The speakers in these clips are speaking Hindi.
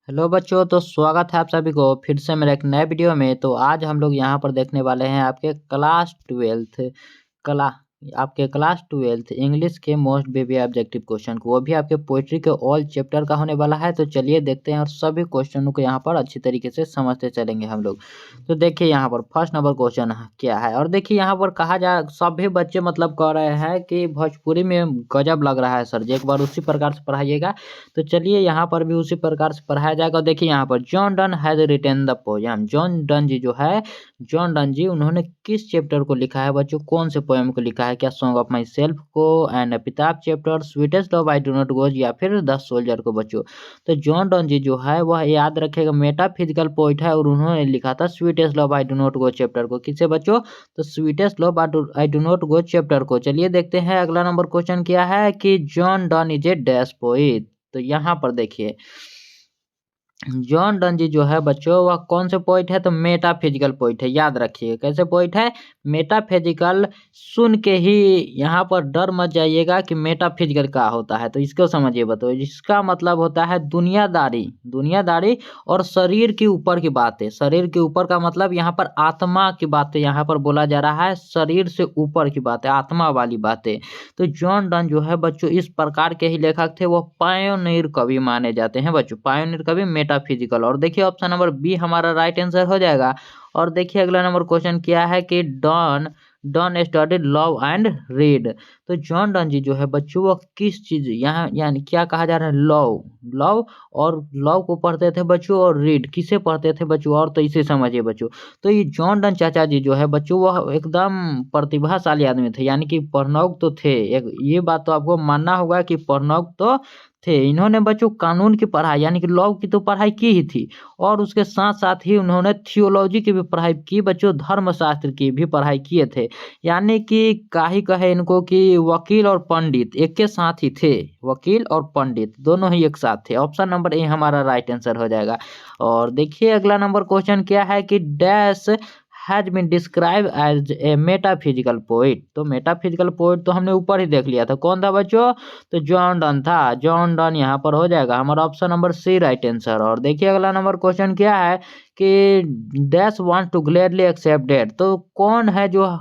हेलो बच्चों, तो स्वागत है आप सभी को फिर से मेरे एक नए वीडियो में। तो आज हम लोग यहाँ पर देखने वाले हैं आपके क्लास ट्वेल्थ इंग्लिश के मोस्ट बेबी ऑब्जेक्टिव क्वेश्चन को, वो भी आपके पोइट्री के ऑल चैप्टर का होने वाला है। तो चलिए देखते हैं और सभी क्वेश्चनों को यहाँ पर अच्छी तरीके से समझते चलेंगे हम लोग। तो देखिए यहाँ पर फर्स्ट नंबर क्वेश्चन क्या है, और देखिए यहाँ पर कहा जा सभी बच्चे मतलब कह रहे हैं कि भोजपुरी में गजब लग रहा है सर जी, एक बार उसी प्रकार से पढ़ाइएगा। तो चलिए यहाँ पर भी उसी प्रकार से पढ़ाया जाएगा। देखिए यहाँ पर John Donne has written the poem. John Donne ji जो है, जॉन डन जी उन्होंने किस चैप्टर को लिखा है बच्चों, कौन से पोएम को लिखा है? क्या सॉन्ग ऑफ माई सेल्फ को, and epitaph chapter, sweetest love I do not goes, या फिर द सोल्जर को बच्चों? तो जॉन डन जी जो है वह याद रखेगा मेटाफिजिकल पोइट है, और उन्होंने लिखा था sweetest love I do not go chapter को। किससे बच्चों? तो sweetest love I do not go chapter को। चलिए देखते हैं अगला नंबर क्वेश्चन क्या है कि John Donne is a dash poet. तो यहाँ पर देखिए जॉन डन जी जो है बच्चों वह कौन से पोइट है? तो मेटाफिजिकल पोइट है, याद रखिए। कैसे पोइट है? मेटाफिजिकल। सुन के ही यहाँ पर डर मत जाइएगा कि मेटाफिजिकल क्या होता है, तो इसको समझिए बताओ। इसका मतलब होता है दुनियादारी, दुनियादारी और शरीर के ऊपर की बातें। शरीर के ऊपर का मतलब यहाँ पर आत्मा की बातें यहाँ पर बोला जा रहा है, शरीर से ऊपर की बातें, आत्मा वाली बातें। तो जॉन डन जो है बच्चों इस प्रकार के ही लेखक थे, वो पायोनियर कवि माने जाते हैं बच्चों, पायोनियर कवि मेटाफिजिकल। और देखिए ऑप्शन नंबर बी हमारा राइट आंसर हो जाएगा। और देखिए अगला नंबर क्वेश्चन क्या है कि Donne Donne studied love and read. तो जॉन डन जी जो है बच्चों वो किस चीज यहाँ यानी क्या कहा जा रहा है? लव, लव और लव को पढ़ते थे बच्चों, और रीड किसे पढ़ते थे बच्चों? और तो इसे समझिए बच्चों। तो ये जॉन डन चाचा जी जो है बच्चों वह एकदम प्रतिभाशाली आदमी थे, यानी कि पढ़नौक तो थे। एक ये बात तो आपको मानना होगा कि पढ़नौक तो थे। इन्होंने बच्चों कानून की पढ़ाई यानी कि लॉ की तो पढ़ाई की ही थी, और उसके साथ साथ ही उन्होंने थियोलॉजी की भी पढ़ाई की बच्चों, धर्मशास्त्र की भी पढ़ाई किए थे। यानी कि काहे कहे इनको कि वकील और पंडित एक के साथ ही थे, वकील और पंडित दोनों ही एक साथ थे। ऑप्शन नंबर ए हमारा राइट आंसर हो जाएगा। और देखिए अगला नंबर क्वेश्चन क्या है कि dash has been describe as a metaphysical poet. तो मेटाफिजिकल पोइट तो हमने ऊपर ही देख लिया था, कौन था बच्चों? तो जॉन डन था। जॉन डन यहाँ पर हो जाएगा हमारा option number C right answer. और देखिए अगला नंबर क्वेश्चन क्या है कि dash want to gladly accept death. तो कौन है जो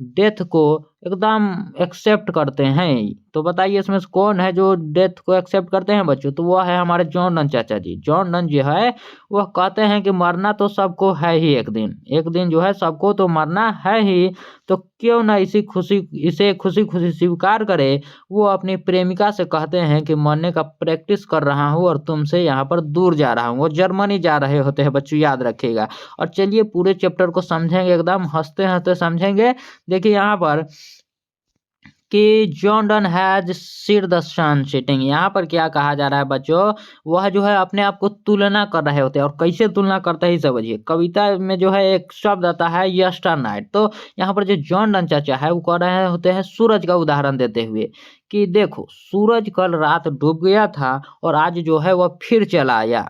डेथ को एकदम एक्सेप्ट करते हैं? तो बताइए इसमें से कौन है जो डेथ को एक्सेप्ट करते हैं बच्चों? तो वो है हमारे जॉन डन चाचा जी। जॉन डन जो है वह कहते हैं कि मरना तो सबको है ही, एक दिन जो है सबको तो मरना है ही, तो क्यों ना इसे खुशी खुशी स्वीकार करे। वो अपनी प्रेमिका से कहते हैं कि मरने का प्रैक्टिस कर रहा हूँ और तुमसे यहाँ पर दूर जा रहा हूँ। वो जर्मनी जा रहे होते हैं बच्चों, याद रखिएगा। और चलिए पूरे चैप्टर को समझेंगे, एकदम हंसते हंसते समझेंगे। देखिए यहाँ पर कि John Donne has seen the sun setting. यहाँ पर क्या कहा जा रहा है बच्चों? वह जो है अपने आप को तुलना कर रहे होते हैं, और कैसे तुलना करते हैं समझिए। कविता में जो है एक शब्द आता है यस्टर नाइट। तो यहाँ पर जो जॉन डन चाचा है वो कह रहे होते हैं सूरज का उदाहरण देते हुए कि देखो सूरज कल रात डूब गया था और आज जो है वह फिर चला आया,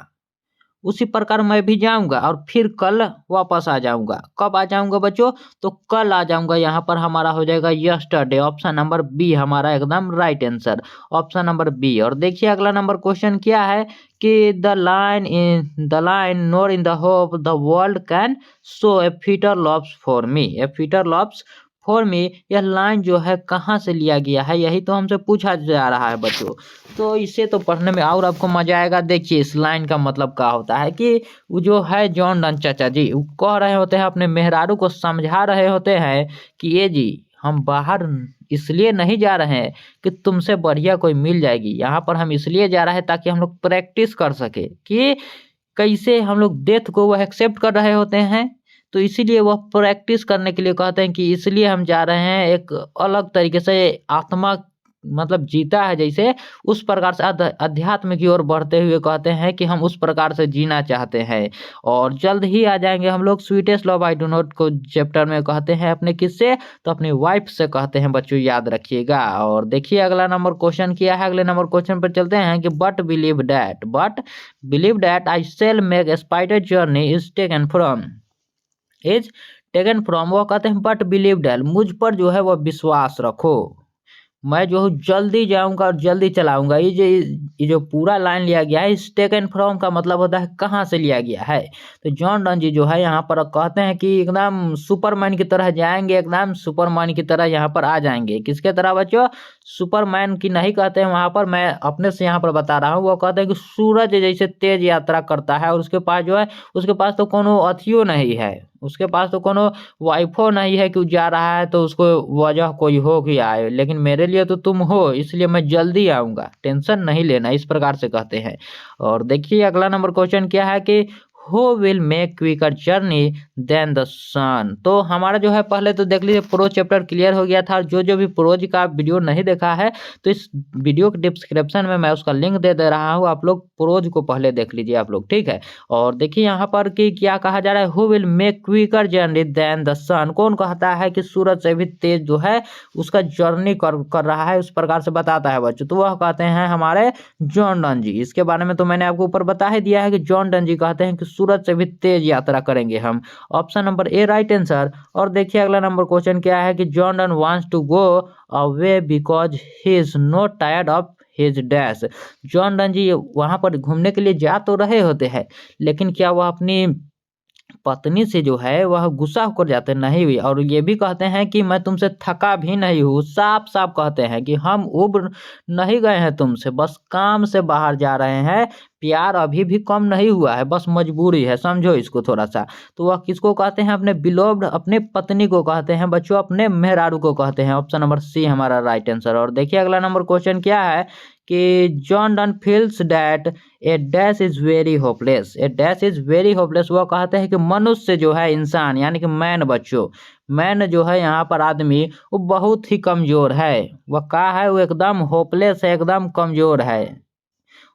उसी प्रकार मैं भी जाऊंगा और फिर कल वापस आ जाऊंगा। कब आ जाऊंगा बच्चों? तो कल आ जाऊंगा। यहाँ पर हमारा हो जाएगा यस्टरडे। ऑप्शन नंबर बी हमारा एकदम right answer, option number B. और देखिए अगला नंबर क्वेश्चन क्या है कि the line nor in the hope the world can show a fitter love for me, a fitter love for me. यह लाइन जो है कहाँ से लिया गया है, यही तो हमसे पूछा जा रहा है बच्चों। तो इसे तो पढ़ने में और आपको मजा आएगा। देखिए इस लाइन का मतलब क्या होता है कि वो जो है जॉन डन चाचा जी वो कह रहे होते हैं, अपने मेहरारू को समझा रहे होते हैं कि ये जी हम बाहर इसलिए नहीं जा रहे हैं कि तुमसे बढ़िया कोई मिल जाएगी, यहाँ पर हम इसलिए जा रहे हैं ताकि हम लोग प्रैक्टिस कर सके कि कैसे हम लोग डेथ को वो एक्सेप्ट कर रहे होते हैं। तो इसीलिए वह प्रैक्टिस करने के लिए कहते हैं कि इसलिए हम जा रहे हैं एक अलग तरीके से, आत्मा मतलब जीता है जैसे, उस प्रकार से अध्यात्म की ओर बढ़ते हुए कहते हैं कि हम उस प्रकार से जीना चाहते हैं। और जल्द ही आ जाएंगे हम लोग sweetest love I do not को चैप्टर में कहते हैं अपने किससे? तो अपनी वाइफ से कहते हैं बच्चों, याद रखिएगा। और देखिए अगला नंबर क्वेश्चन क्या है, अगले नंबर क्वेश्चन पर चलते हैं कि but believe that I shall make a spider journey is taken from. वो कहते हैं बट बिलीव डैट, मुझ पर जो है वह विश्वास रखो, मैं जो हूँ जल्दी जाऊंगा और जल्दी चलाऊंगा। ये जो पूरा लाइन लिया गया है, इस टेकन फ्रॉम का मतलब होता है कहाँ से लिया गया है। तो जॉन डन जी जो है यहाँ पर कहते हैं कि एकदम सुपरमैन की तरह जाएंगे, एकदम सुपरमैन की तरह यहाँ पर आ जाएंगे। किसके तरह बच्चों? सुपरमैन की नहीं कहते हैं वहां पर, मैं अपने से यहाँ पर बता रहा हूँ। वो कहते हैं कि सूरज जैसे तेज यात्रा करता है और उसके पास जो है, उसके पास तो कोनो अथियो नहीं है, उसके पास तो कोनो वाइफो नहीं है कि जा रहा है तो उसको वजह कोई हो कि आए, लेकिन मेरे लिए तो तुम हो, इसलिए मैं जल्दी आऊंगा, टेंशन नहीं लेना, इस प्रकार से कहते हैं। और देखिए अगला नंबर क्वेश्चन क्या है कि who will make quicker journey than the sun. तो हमारा जो है पहले तो देख लीजिए प्रोज चैप्टर क्लियर हो गया था। जो भी प्रोज का वीडियो नहीं देखा है तो इस वीडियो के डिस्क्रिप्शन में मैं उसका लिंक दे दे रहा हूँ, आप लोग प्रोज को पहले देख लीजिए आप लोग, ठीक है। और देखिए यहाँ पर कि क्या कहा जा रहा है, who will make quicker journey than the sun. कौन कहता है कि सूरज से भी तेज जो है उसका जर्नी कर रहा है, उस प्रकार से बताता है बच्चों। तो वह कहते हैं हमारे जॉन डन जी। इसके बारे में तो मैंने आपको ऊपर बता ही दिया है कि जॉन डन जी कहते हैं कि सूरज से भी तेज यात्रा करेंगे हम। Option number A right answer. और देखिए अगला नंबर क्वेश्चन क्या है कि John Donne wants to go away because he is not tired of his dash. John Donne ji वहां पर घूमने के लिए जा तो रहे होते हैं, लेकिन क्या वह अपनी पत्नी से जो है वह गुस्सा होकर जाते नहीं हुई। और ये भी कहते हैं कि मैं तुमसे थका भी नहीं हूँ, साफ साफ कहते हैं कि हम उब नहीं गए हैं तुमसे, बस काम से बाहर जा रहे हैं, प्यार अभी भी कम नहीं हुआ है, बस मजबूरी है, समझो इसको थोड़ा सा। तो वह किसको कहते हैं? अपने बिलोव्ड, अपने पत्नी को कहते हैं बच्चों, अपने मेहरारू को कहते हैं। ऑप्शन नंबर सी हमारा राइट आंसर। और देखिए अगला नंबर क्वेश्चन क्या है कि John done feels that A dash is very hopeless. A dash is very hopeless, वह कहते हैं कि मनुष्य जो है, इंसान यानी कि मैन बच्चों, मैन जो है यहाँ पर आदमी, वो बहुत ही कमजोर है। वह कहा है वो एकदम होपलेस है, एकदम कमजोर है।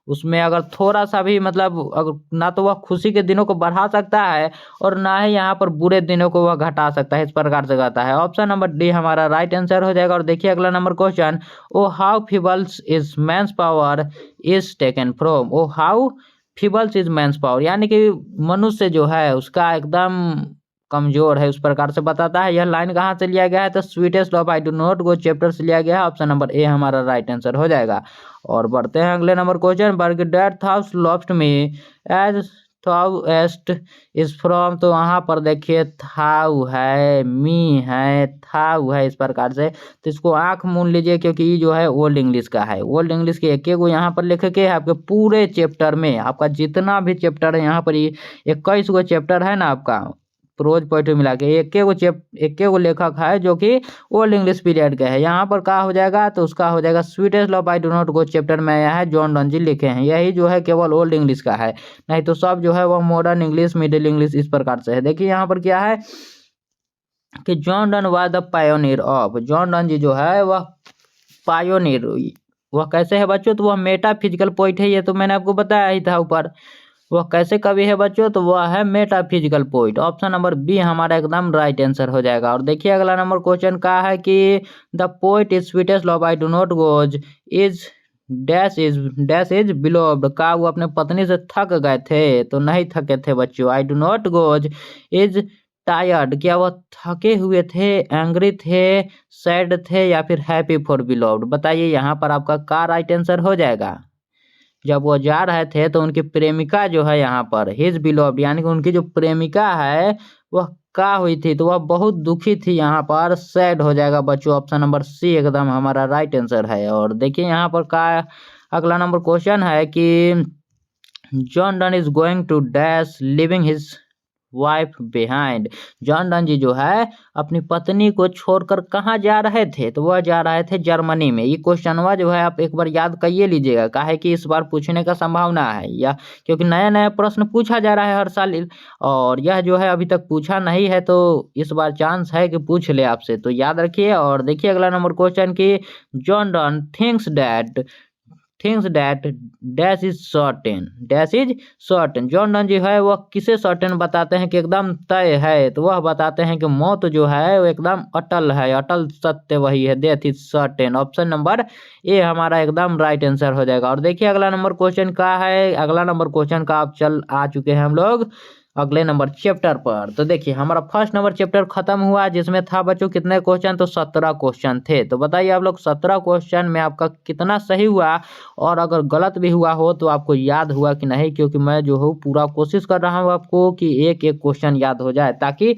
उसमें अगर थोड़ा सा भी मतलब अगर ना तो वह खुशी के दिनों को बढ़ा सकता है और ना ही यहाँ पर बुरे दिनों को वह घटा सकता है, इस प्रकार से कहता है। ऑप्शन नंबर डी हमारा राइट आंसर हो जाएगा। और देखिए अगला number question, O how feebles is man's power is taken from. O how feebles is man's power, यानी कि मनुष्य जो है उसका एकदम कमजोर है, उस प्रकार से बताता है। यह लाइन कहाँ से लिया गया है? तो sweetest of I do not go chapter से लिया गया है। ऑप्शन नंबर ए हमारा राइट आंसर हो जाएगा। और बढ़ते हैं अगले नंबर क्वेश्चन, बर्गडेड thous loft me as thou एस्ट इज फ्रॉम। तो वहाँ पर देखिए थाउ है, मी है, थाउ है, इस प्रकार से। तो इसको आंख मूंद लीजिए क्योंकि ये जो है ओल्ड इंग्लिश का है। ओल्ड इंग्लिश के एक एक यहाँ पर लिखे के है आपके पूरे चैप्टर में, आपका जितना भी चैप्टर है यहाँ पर, ये 21 गो चैप्टर है ना आपका प्रोज पोएट्री मिला के, एक गो लेखक है जो कि ओल्ड इंग्लिश पीरियड के है। यहाँ पर क्या हो जाएगा? तो उसका हो जाएगा sweetest of I do not go chapter में आया है, जॉन डन जी लिखे हैं। यही जो है केवल ओल्ड इंग्लिश का है, नहीं तो सब जो है वह मॉडर्न इंग्लिश, मिडिल इंग्लिश, इस प्रकार से है। देखिए यहाँ पर क्या है कि John Donne was the pioneer of. John Donne ji जो है वह पायोनियर, वह कैसे है बच्चों? तो वह मेटाफिजिकल पोइट है, ये तो मैंने आपको बताया ही था ऊपर। वह कैसे कवि है बच्चों? तो वह है metaphysical poet. Option number B हमारा एकदम राइट आंसर हो जाएगा। और देखिए अगला नंबर क्वेश्चन का है कि the poet is sweetest love I do not goes is dash is beloved. का वो अपने पत्नी से थक गए थे? तो नहीं थके थे बच्चों। आई do not goes is tired, क्या वह थके हुए थे, एंग्री थे, सैड थे, या फिर हैप्पी फॉर बिलोव्ड? बताइए यहाँ पर आपका का राइट आंसर हो जाएगा। जब वो जा रहे थे तो उनकी प्रेमिका जो है यहाँ पर हिज बिलोव्ड, यानी कि उनकी जो प्रेमिका है वह का हुई थी? तो वह बहुत दुखी थी, यहाँ पर सैड हो जाएगा बच्चों। ऑप्शन नंबर सी एकदम हमारा राइट आंसर है। और देखिए यहाँ पर का अगला नंबर क्वेश्चन है कि John Donne is going to dash living his wife behind. John Donne ji जो है अपनी पत्नी को छोड़कर कहाँ जा रहे थे? तो वह जा रहे थे जर्मनी में। ये क्वेश्चनवा जो है आप एक बार याद करिए लीजिएगा, काहे कि इस बार पूछने का संभावना है, या क्योंकि नया नया प्रश्न पूछा जा रहा है हर साल, और यह जो है अभी तक पूछा नहीं है, तो इस बार चांस है कि पूछ ले आपसे, तो याद रखिए। और देखिए अगला नंबर क्वेश्चन की John Donne things that dash is certain. John Donne जो है वह किसे सर्टेन बताते हैं कि एकदम तय है? तो वह बताते हैं कि मौत जो है वो एकदम अटल है, अटल सत्य वही है, death is certain. Option number A हमारा एकदम राइट आंसर हो जाएगा। और देखिए अगला नंबर क्वेश्चन का है, अगला नंबर क्वेश्चन का आप चल आ चुके हैं हम लोग अगले नंबर चैप्टर पर। तो देखिए हमारा फर्स्ट नंबर चैप्टर खत्म हुआ, जिसमें था बच्चों कितने क्वेश्चन, तो 17 क्वेश्चन थे। तो बताइए आप लोग 17 क्वेश्चन में आपका कितना सही हुआ, और अगर गलत भी हुआ हो तो आपको याद हुआ कि नहीं, क्योंकि मैं जो हूँ पूरा कोशिश कर रहा हूँ आपको कि एक एक क्वेश्चन याद हो जाए, ताकि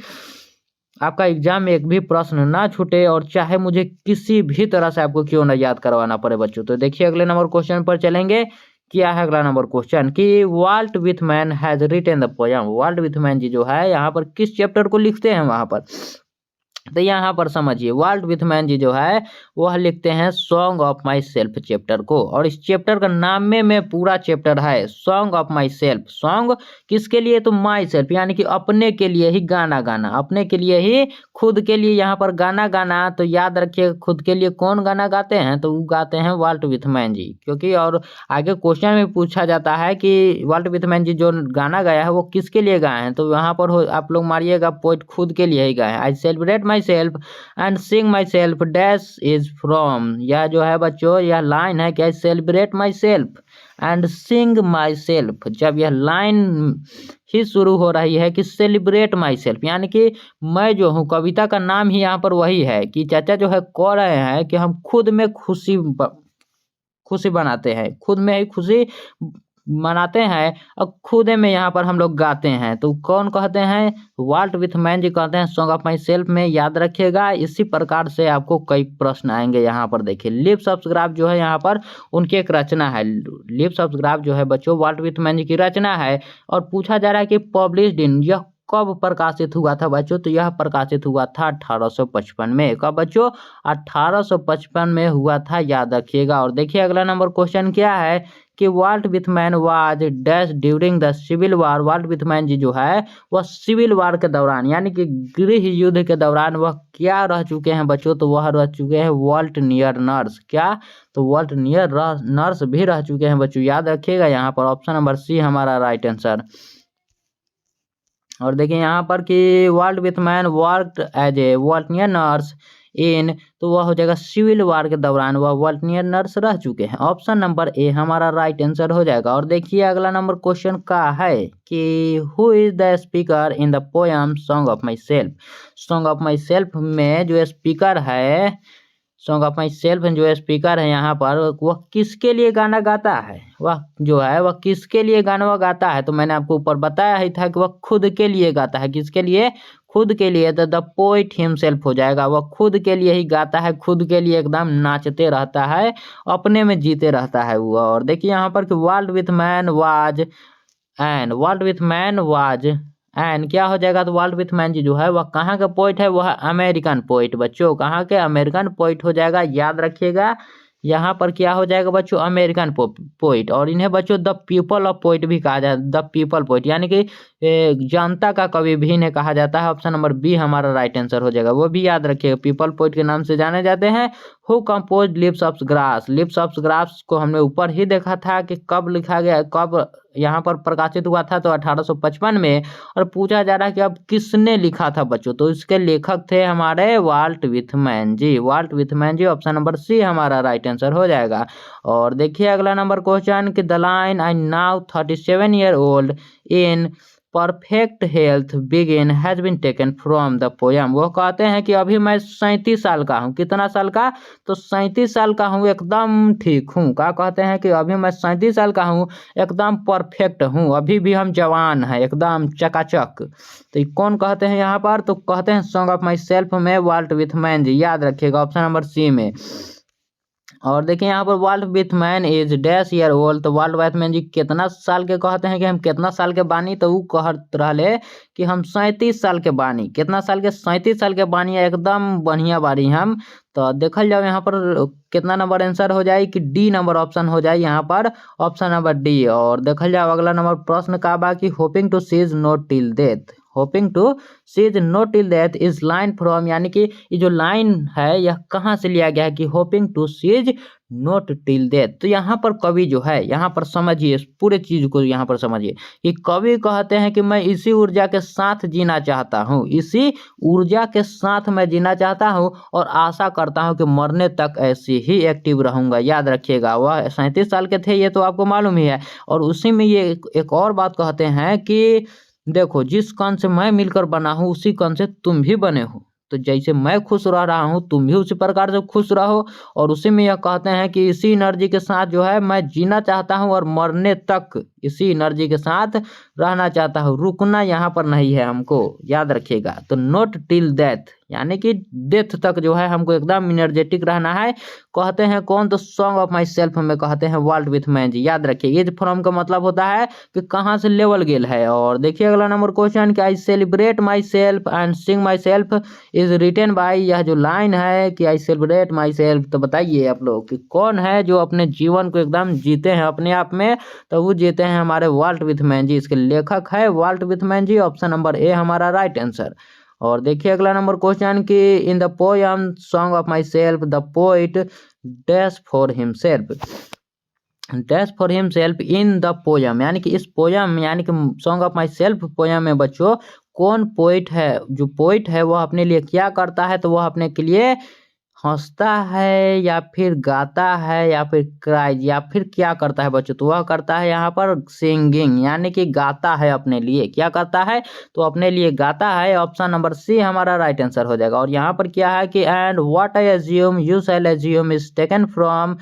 आपका एग्जाम में एक भी प्रश्न ना छूटे, और चाहे मुझे किसी भी तरह से आपको क्यों ना याद करवाना पड़े बच्चों। तो देखिए अगले नंबर क्वेश्चन पर चलेंगे। क्या है अगला नंबर क्वेश्चन कि Walt Whitman has written the poem. Walt Whitman ji जो है यहाँ पर किस चैप्टर को लिखते हैं वहां पर, तो यहाँ पर समझिए वाल्ट विथमैन जी जो है वह लिखते हैं song of my self chapter को, और इस चैप्टर का नाम में पूरा चैप्टर है song of my self. Song किसके लिए, तो माई सेल्फ यानी कि अपने के लिए ही गाना गाना, अपने के लिए ही, खुद के लिए यहाँ पर गाना गाना। तो याद रखिए खुद के लिए कौन गाना गाते हैं, तो वो गाते हैं वाल्ट विथमैन जी, क्योंकि और आगे क्वेश्चन में पूछा जाता है कि वाल्ट विथमैन जी जो गाना गाया है वो किसके लिए गाए हैं, तो यहाँ पर आप लोग मारिएगा पोइट खुद के लिए ही गाए हैं। आई celebrate myself and sing my self dash is from, यह जो है बच्चों यह लाइन है कि I celebrate myself and sing my self. जब यह लाइन ही शुरू हो रही है कि सेलिब्रेट माई सेल्फ, यानी कि मैं जो हूँ, कविता का नाम ही यहाँ पर वही है कि चाचा जो है कह रहे हैं कि हम खुद में खुशी बनाते हैं, खुद में ही खुशी मनाते हैं, और खुद में यहाँ पर हम लोग गाते हैं। तो कौन कहते हैं, वाल्ट विथमैन जी कहते हैं सॉन्ग ऑफ माई सेल्फ में। याद रखिएगा इसी प्रकार से आपको कई प्रश्न आएंगे। यहाँ पर देखिए लिप सब्सक्राइब जो है यहाँ पर उनकी एक रचना है। लिप सब्सक्राइब जो है बच्चों वाल्ट विथमैन जी की रचना है, और पूछा जा रहा है कि पब्लिश्ड इन, यह कब प्रकाशित हुआ था बच्चों, तो यह प्रकाशित हुआ था 1855 में। कब बच्चों, 1855 में हुआ था, याद रखिएगा। और देखिए अगला नंबर क्वेश्चन क्या है कि Walt Whitman was dash during the civil war. Walt Whitman ji जो है वह सिविल वार के दौरान यानी कि गृह युद्ध के दौरान वह क्या रह चुके हैं बच्चों, तो वह रह चुके हैं वॉल्ट नियर नर्स। क्या, तो वॉल्ट नियर नर्स भी रह चुके हैं बच्चों, याद रखिएगा। यहाँ पर ऑप्शन नंबर सी हमारा राइट आंसर। और देखिए यहाँ पर कि Walt Whitman worked as a volunteer nurse in, तो वह हो जाएगा सिविल वार के दौरान वह वॉल्टियर नर्स रह चुके हैं। ऑप्शन नंबर ए हमारा राइट आंसर हो जाएगा। और देखिए अगला नंबर क्वेश्चन का है कि who is the speaker in the poem song of my self. Song of my self में जो स्पीकर है, सॉन्ग ऑफ माई सेल्फ जो स्पीकर है यहाँ पर, वह किसके लिए गाना गाता है, वह जो है वह किसके लिए गाना गाता है, तो मैंने आपको ऊपर बताया ही था कि वह खुद के लिए गाता है। किसके लिए, खुद के लिए। तो द पोइट हिमसेल्फ हो जाएगा, वह खुद के लिए ही गाता है, खुद के लिए एकदम नाचते रहता है, अपने में जीते रहता है वो। और देखिए यहाँ पर कि Walt Whitman was and, Walt Whitman was and क्या हो जाएगा, तो वाल्ट विथमैन जी जो है वह कहाँ का पोइट है, वह अमेरिकन पोइट बच्चों, कहाँ के, अमेरिकन पोइट हो जाएगा। याद रखिएगा यहाँ पर क्या हो जाएगा बच्चों, अमेरिकन पोइट। और इन्हें बच्चों द पीपल ऑफ पोइट भी कहा जाता है, द पीपल पोइट यानी कि जनता का कवि भी इन्हें कहा जाता है। ऑप्शन नंबर बी हमारा राइट आंसर हो जाएगा, वो भी याद रखिएगा, पीपल पोइट के नाम से जाने जाते हैं। Who compose lips of grass. Lips of grass को हमने ऊपर ही देखा था कि कब लिखा गया, कब यहाँ पर प्रकाशित हुआ था, तो 1855 में। और पूछा जा रहा है कि अब किसने लिखा था बच्चों, तो इसके लेखक थे हमारे Walt Whitman ji, Walt Whitman ji. Option number C हमारा राइट आंसर हो जाएगा। और देखिए अगला नंबर क्वेश्चन कि the line I now 37 year old in perfect health begin has been taken from the poem. वो कहते हैं कि अभी मैं 37 साल का हूँ, कितना साल का, तो 37 साल का हूँ, एकदम ठीक हूँ। क्या कहते हैं कि अभी मैं 37 साल का हूँ, एकदम परफेक्ट हूँ, अभी भी हम जवान हैं, एकदम चकाचक। तो ये कौन कहते हैं यहाँ पर, तो कहते हैं सॉन्ग ऑफ माई सेल्फ में वाल्ट विथमैन जी, याद रखिएगा ऑप्शन नंबर सी में। और देखिए यहाँ पर Walt Whitman is dash year old, तो वाल्ट विथमैन जी कितना साल के कहते हैं कि हम कितना साल के बानी, तो वो कहत रहे कि हम 37 साल के बानी। कितना साल के, 37 साल के बानी, एकदम बढ़िया बारी हम। तो देखल जाओ यहाँ पर कितना नंबर आंसर हो जाए कि डी नंबर ऑप्शन हो जाए यहाँ पर, ऑप्शन नंबर डी। और देखल जाओ अगला नंबर प्रश्न का बा कि hoping to cease not till death. Hoping to cease not till death is line from, यानी कि ये जो लाइन है यह कहाँ से लिया गया है कि hoping to cease not till death. तो यहाँ पर कवि जो है, यहाँ पर समझिए पूरे चीज को, यहाँ पर समझिए कि कवि कहते हैं कि मैं इसी ऊर्जा के साथ जीना चाहता हूँ, इसी ऊर्जा के साथ मैं जीना चाहता हूँ, और आशा करता हूँ कि मरने तक ऐसे ही एक्टिव रहूंगा। याद रखिएगा वह 37 साल के थे, ये तो आपको मालूम ही है। और उसी में ये एक और बात कहते हैं कि देखो जिस कण से मैं मिलकर बना हूँ उसी कण से तुम भी बने हो, तो जैसे मैं खुश रह रहा हूँ तुम भी उसी प्रकार से खुश रहो। और उसी में यह कहते हैं कि इसी एनर्जी के साथ जो है मैं जीना चाहता हूँ और मरने तक इसी एनर्जी के साथ रहना चाहता हूँ, रुकना यहाँ पर नहीं है हमको, याद रखिएगा। तो नॉट टिल डेथ, यानी कि डेथ तक जो है हमको एकदम एनर्जेटिक रहना है। कहते हैं कौन, तो सॉन्ग ऑफ माई सेल्फ में कहते हैं वाल्ट विथ मैन जी, याद रखिए। ये फ्रॉम का मतलब होता है कि कहाँ से लेवल गेल है। और देखिए अगला नंबर क्वेश्चन कि I celebrate myself and sing myself is written by, यह जो लाइन है कि आई सेलिब्रेट माई सेल्फ, तो बताइए आप लोग कि कौन है जो अपने जीवन को एकदम जीते हैं अपने आप में, तो वो जीते हैं हमारे वाल्ट विथमैन जी। इसके लेखक है Walt Whitman ji, option number A हमारा राइट आंसर। और देखिए अगला नंबर क्वेश्चन कि in the poem song of myself the poet dash for himself, dash for himself in the poem, यानी कि इस पोयम यानी कि song of myself poem में बच्चों कौन पोइट है, जो पोइट है वह अपने लिए क्या करता है, तो वह अपने के लिए हंसता है या फिर गाता है या फिर क्राइज या फिर क्या करता है बच्चों, तो वह करता है यहाँ पर सिंगिंग, यानी कि गाता है अपने लिए। क्या करता है, तो अपने लिए गाता है। ऑप्शन नंबर सी हमारा राइट आंसर हो जाएगा। और यहाँ पर क्या है कि and what I assume you shall assume is taken from,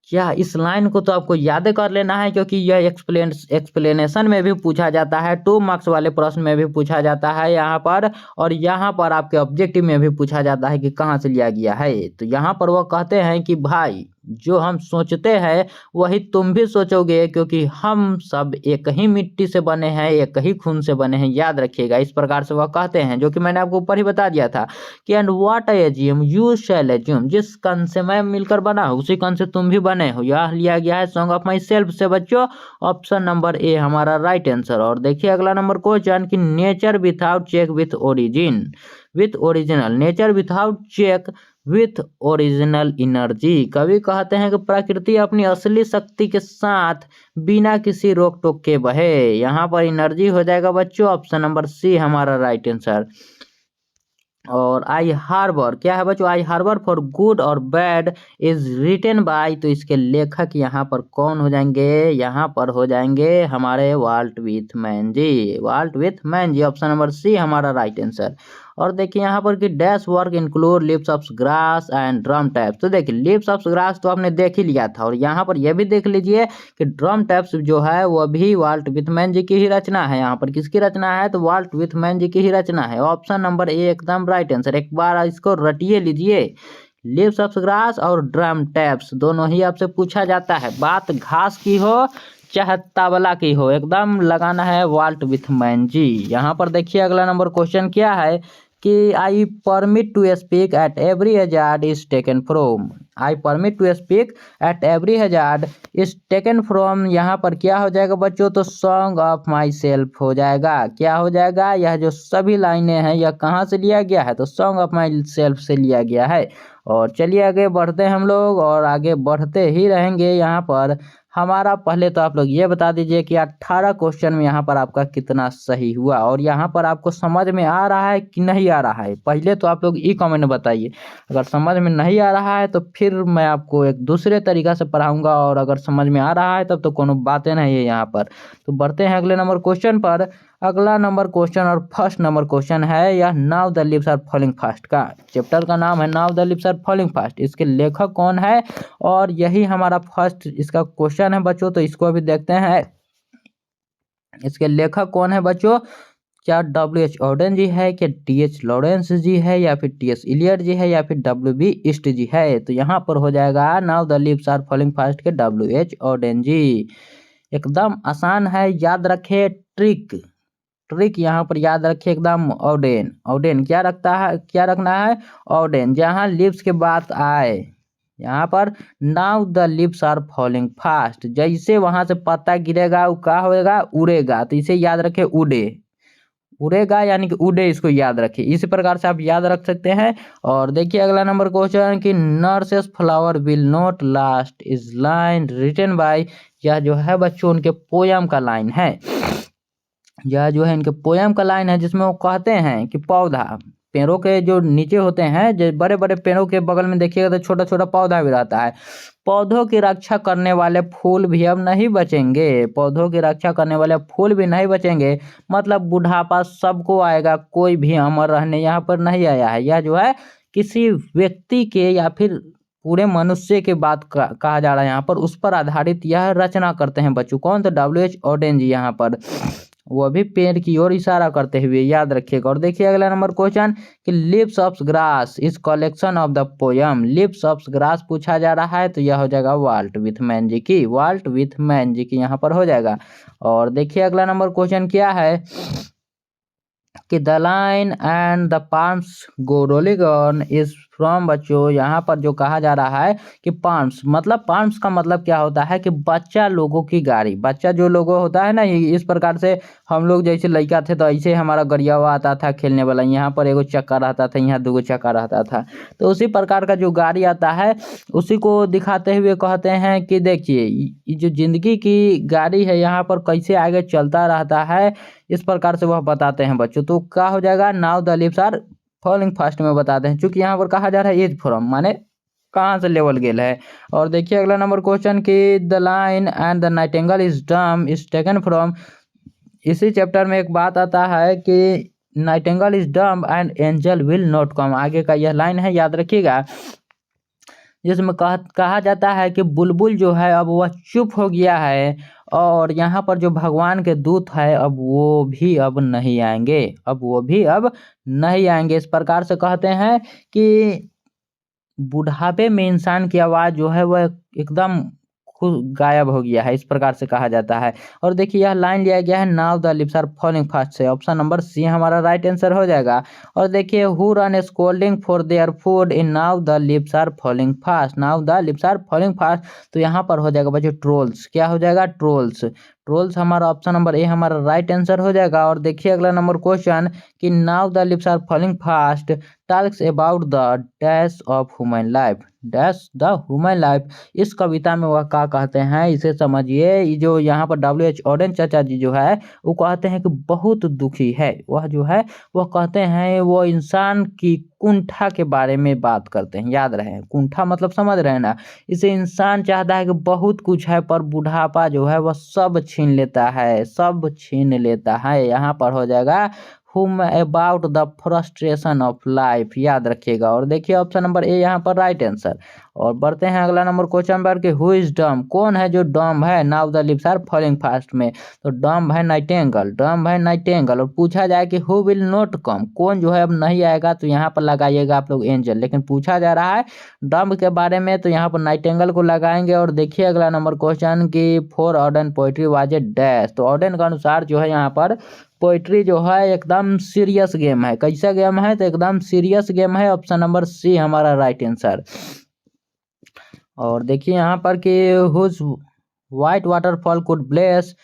क्या इस लाइन को तो आपको याद कर लेना है क्योंकि यह एक्सप्लेनेशन में भी पूछा जाता है, 2 मार्क्स वाले प्रश्न में भी पूछा जाता है यहाँ पर, और यहाँ पर आपके ऑब्जेक्टिव में भी पूछा जाता है कि कहाँ से लिया गया है। तो यहाँ पर वह कहते हैं कि भाई जो हम सोचते हैं वही तुम भी सोचोगे, क्योंकि हम सब एक ही मिट्टी से बने हैं, एक ही खून से बने हैं, याद रखिएगा। इस प्रकार से वह कहते हैं, जो कि मैंने आपको ऊपर ही बता दिया था कि and what I assume you shall assume, जिस कण से मैं मिलकर बना हूँ उसी कण से तुम भी बने हो, यह लिया गया है सॉन्ग ऑफ माई सेल्फ से बच्चों। ऑप्शन नंबर ए हमारा राइट आंसर। और देखिए अगला नंबर क्वेश्चन कि nature without check with origin with original, nature without check with original energy, कवि कहते हैं कि प्रकृति अपनी असली शक्ति के साथ बिना किसी रोक टोक के बहे, यहाँ पर एनर्जी हो जाएगा बच्चों ऑप्शन नंबर सी हमारा राइट आंसर। और आई हार्बर क्या है बच्चों, आई हार्बर फॉर गुड और बैड इज रिटन बाय, तो इसके लेखक यहाँ पर कौन हो जाएंगे, यहाँ पर हो जाएंगे हमारे Walt Whitman ji, Walt Whitman ji, option number C हमारा राइट आंसर। और देखिए यहाँ पर कि dash work include leaves of grass and drum taps, तो देखिए लीव्स ऑफ ग्रास तो आपने देख ही लिया था, और यहाँ पर यह भी देख लीजिए कि ड्रम टैप्स जो है वह भी वाल्ट विथमैन जी की ही रचना है। यहाँ पर किसकी रचना है, तो वाल्ट विथमैन जी की ही रचना है। ऑप्शन नंबर ए एकदम राइट आंसर। एक बार इसको रटिए लीजिए, लीव्स ऑफ ग्रास और ड्रम टैप्स दोनों ही आपसे पूछा जाता है, बात घास की हो चाहे तबला की हो, एकदम लगाना है वाल्ट विथमैन जी। यहाँ पर देखिए अगला नंबर क्वेश्चन क्या है कि I permit to speak at every hazard is taken from, I permit to speak at every hazard is taken from, यहाँ पर क्या हो जाएगा बच्चों, तो सॉन्ग ऑफ माई सेल्फ हो जाएगा। क्या हो जाएगा, यह जो सभी लाइनें हैं यह कहाँ से लिया गया है, तो सॉन्ग ऑफ माई सेल्फ से लिया गया है। और चलिए आगे बढ़ते हैं हम लोग, और आगे बढ़ते ही रहेंगे। यहाँ पर हमारा पहले तो आप लोग ये बता दीजिए कि 18 क्वेश्चन में यहाँ पर आपका कितना सही हुआ, और यहाँ पर आपको समझ में आ रहा है कि नहीं आ रहा है, पहले तो आप लोग ई कमेंट में बताइए। अगर समझ में नहीं आ रहा है तो फिर मैं आपको एक दूसरे तरीका से पढ़ाऊंगा, और अगर समझ में आ रहा है तब तो कोनो बातें नहीं है यहाँ पर। तो बढ़ते हैं अगले नंबर क्वेश्चन पर। अगला नंबर क्वेश्चन और फर्स्ट नंबर क्वेश्चन है यह now the leaves are falling fast का, चैप्टर का नाम है now the leaves are falling fast, इसके लेखक कौन है, और यही हमारा फर्स्ट इसका क्वेश्चन है बच्चों। तो इसको अभी देखते हैं, इसके लेखक कौन है बच्चों, क्या W.H. ऑडेन जी है, क्या T.H. लॉरेंस जी है, या फिर T.S. इलियट जी है, या फिर W.B. ईस्ट जी है, तो यहाँ पर हो जाएगा now the leaves are falling fast के W.H. ऑडेन जी। एकदम आसान है, याद रखे ट्रिक, ट्रिक यहाँ पर याद रखिए एकदम, ऑडेन, ऑडेन क्या रखता है, क्या रखना है, ऑडेन जहाँ लिप्स के बात आए, यहाँ पर now the lips are falling fast, जैसे वहां से पत्ता गिरेगा वो क्या होएगा, उड़ेगा, तो इसे याद रखे उड़े, उड़ेगा यानी कि उड़े, इसको याद रखिए, इसी प्रकार से आप याद रख सकते हैं। और देखिए अगला नंबर क्वेश्चन कि nurses flower will not last is line written by, यह जो है बच्चों उनके पोयम का लाइन है, यह जो है इनके पोयम का लाइन है, जिसमें वो कहते हैं कि पौधा, पेड़ों के जो नीचे होते हैं, जो बड़े बड़े पेड़ों के बगल में देखिएगा तो छोटा छोटा पौधा भी रहता है, पौधों की रक्षा करने वाले फूल भी अब नहीं बचेंगे, पौधों की रक्षा करने वाले फूल भी नहीं बचेंगे। मतलब बुढ़ापा सबको आएगा, कोई भी अमर रहने यहाँ पर नहीं आया है। यह जो है किसी व्यक्ति के या फिर पूरे मनुष्य के बात कहा जा रहा है यहाँ पर, उस पर आधारित यह रचना करते हैं बच्चों। कौन? तो W.H. ऑडेन जी यहाँ पर, वो भी पेड़ की ओर इशारा करते हुए, याद रखिएगा। और देखिए अगला नंबर क्वेश्चन कि leaves of grass is collection of the poem. Leaves of grass पूछा जा रहा है, तो यह हो जाएगा वाल्ट विथमैन जी की, वाल्ट विथमैन जी की यहाँ पर हो जाएगा। और देखिए अगला नंबर क्वेश्चन क्या है कि the line and the palms go rolling on is from, बच्चों यहाँ पर जो कहा जा रहा है कि पाम्स, मतलब पाम्स का मतलब क्या होता है कि बच्चा लोगों की गाड़ी, बच्चा जो लोगों होता है ना, इस प्रकार से हम लोग जैसे लड़का थे तो ऐसे हमारा गरिया हुआ आता था खेलने वाला, यहाँ पर एगो चक्का रहता था, यहाँ दो चक्का रहता था, तो उसी प्रकार का जो गाड़ी आता है उसी को दिखाते हुए कहते हैं कि देखिए ये जो जिंदगी की गाड़ी है यहाँ पर कैसे आगे चलता रहता है, इस प्रकार से वह बताते हैं बच्चों। तो क्या हो जाएगा? Now the leaves are falling fast में बताते हैं, क्योंकि यहाँ पर कहा जा रहा है एज फ्रॉम, माने कहाँ से लेवल गेल है। और देखिए अगला नंबर क्वेश्चन कि the line and the Nightingale is dumb is taken from. इसी चैप्टर में एक बात आता है कि Nightingale is dumb and angel will not come, आगे का यह लाइन है, याद रखिएगा, जिसमें कहा जाता है कि बुलबुल जो है अब वह चुप हो गया है, और यहाँ पर जो भगवान के दूत है अब वो भी अब नहीं आएंगे, अब वो भी अब नहीं आएंगे। इस प्रकार से कहते हैं कि बुढ़ापे में इंसान की आवाज़ जो है वह एकदम गायब हो गया है, इस प्रकार से कहा जाता है। और देखिए यह लाइन लिया गया है now the lips are falling fast से, ऑप्शन नंबर सी हमारा राइट आंसर हो जाएगा। और देखिए who run scolding for their food in now the lips are falling fast, now the lips are falling fast, तो यहाँ पर हो जाएगा बच्चों ट्रोल्स। क्या हो जाएगा? ट्रोल्स, ट्रोल्स हमारा ऑप्शन नंबर ए हमारा राइट आंसर हो जाएगा। और देखिए अगला नंबर क्वेश्चन कि now the lips are falling fast talks about the dash of human life, dash the human life, इस कविता में वह क्या कहते हैं इसे समझिए। ये जो यहाँ पर W.H. ऑडेन चाचा जी जो है वो कहते हैं कि बहुत दुखी है, वह जो है वह कहते हैं वो इंसान की कुंठा के बारे में बात करते हैं, याद रहे कुंठा मतलब समझ रहे हैं ना। इसे इंसान चाहता है कि बहुत कुछ है पर बुढ़ापा जो है वह सब छीन लेता है, सब छीन लेता है, यहाँ पर हो जाएगा whom about the frustration of life, याद रखिएगा। और देखिए ऑप्शन नंबर ए यहाँ पर राइट आंसर। और बढ़ते हैं अगला नंबर क्वेश्चन पर कि हु इज डम, कौन है जो डम है now the lips are falling fast में, तो डम है नाइटिंगेल, डम है नाइटिंगेल। और पूछा जाए कि हु विल नॉट कम, कौन जो है अब नहीं आएगा, तो यहाँ पर लगाइएगा आप लोग एंजल, लेकिन पूछा जा रहा है डम के बारे में तो यहाँ पर नाइटिंगेल को लगाएंगे। और देखिए अगला नंबर क्वेश्चन कि for Auden poetry was a dash, तो ऑर्डन के अनुसार जो है यहाँ पर पोइट्री जो है एकदम सीरियस गेम है, कैसा गेम है, तो एकदम सीरियस गेम है, ऑप्शन नंबर सी हमारा राइट आंसर। और देखिए यहाँ पर कि whose white waterfall could bless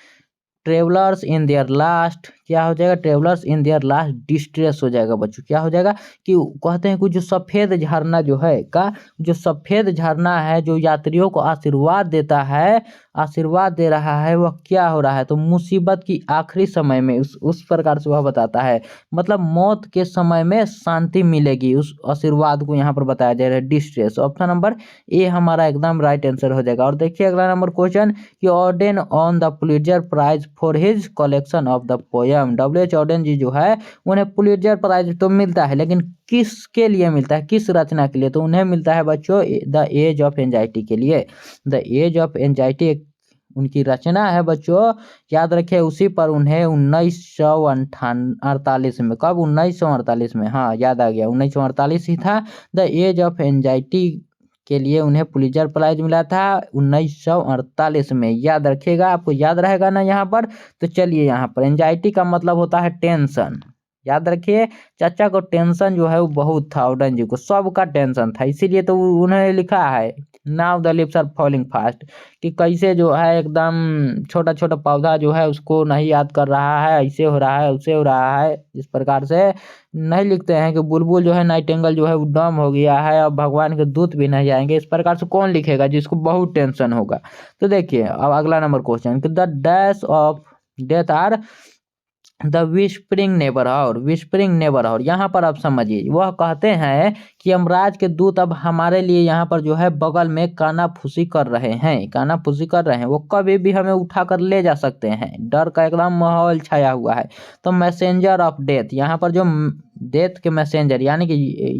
travellers in their last, क्या हो जाएगा? Travellers in their last distress हो जाएगा बच्चों। क्या हो जाएगा कि कहते हैं कि जो सफ़ेद झरना जो है का, जो सफ़ेद झरना है जो यात्रियों को आशीर्वाद देता है, आशीर्वाद दे रहा है, वह क्या हो रहा है, तो मुसीबत की आखिरी समय में उस प्रकार से वह बताता है, मतलब मौत के समय में शांति मिलेगी, उस आशीर्वाद को यहाँ पर बताया जा रहा है डिस्ट्रेस। ऑप्शन नंबर ए हमारा एकदम राइट आंसर हो जाएगा। और देखिए अगला नंबर क्वेश्चन कि Auden on the Pulitzer prize for his collection of the poem, W.H. Auden ji जो है उन्हें पुलित्जर प्राइज तो मिलता है, लेकिन किसके लिए मिलता है, किस रचना के लिए, तो उन्हें मिलता है बच्चों द एज ऑफ एंजाइटी के लिए। द एज ऑफ एंजाइटी उनकी रचना है बच्चों, याद रखिए। उसी पर उन्हें 1948 में, कब? 1948 में, हाँ याद आ गया, 1948 ही था। द एज ऑफ एंजाइटी के लिए उन्हें पुलित्जर प्राइज मिला था 1948 में, याद रखिएगा, आपको याद रहेगा ना यहाँ पर। तो चलिए यहाँ पर एंजाइटी का मतलब होता है टेंशन, याद रखिए। चाचा को टेंशन जो है वो बहुत था, ऑर्डन जी को सबका टेंशन था, इसीलिए तो उन्होंने लिखा है now the lips are falling fast, कि कैसे जो है एकदम छोटा छोटा पौधा जो है उसको नहीं याद कर रहा है, ऐसे हो रहा है उससे हो रहा है, इस प्रकार से नहीं लिखते हैं कि बुलबुल जो है नाइटिंगेल जो है वो डम हो गया है, अब भगवान के दूत भी नहीं आएंगे, इस प्रकार से कौन लिखेगा जिसको बहुत टेंशन होगा। तो देखिए अब अगला नंबर क्वेश्चन कि the dash of death are the whispering neighbourhood, whispering neighbourhood यहाँ पर आप समझिए, वह कहते हैं कि यमराज के दूत अब हमारे लिए यहाँ पर जो है बगल में कानाफूसी कर रहे हैं, कानाफूसी कर रहे हैं, वो कभी भी हमें उठाकर ले जा सकते हैं, डर का एकदम माहौल छाया हुआ है। तो मैसेंजर ऑफ डेथ, यहाँ पर जो डेथ के मैसेंजर यानी कि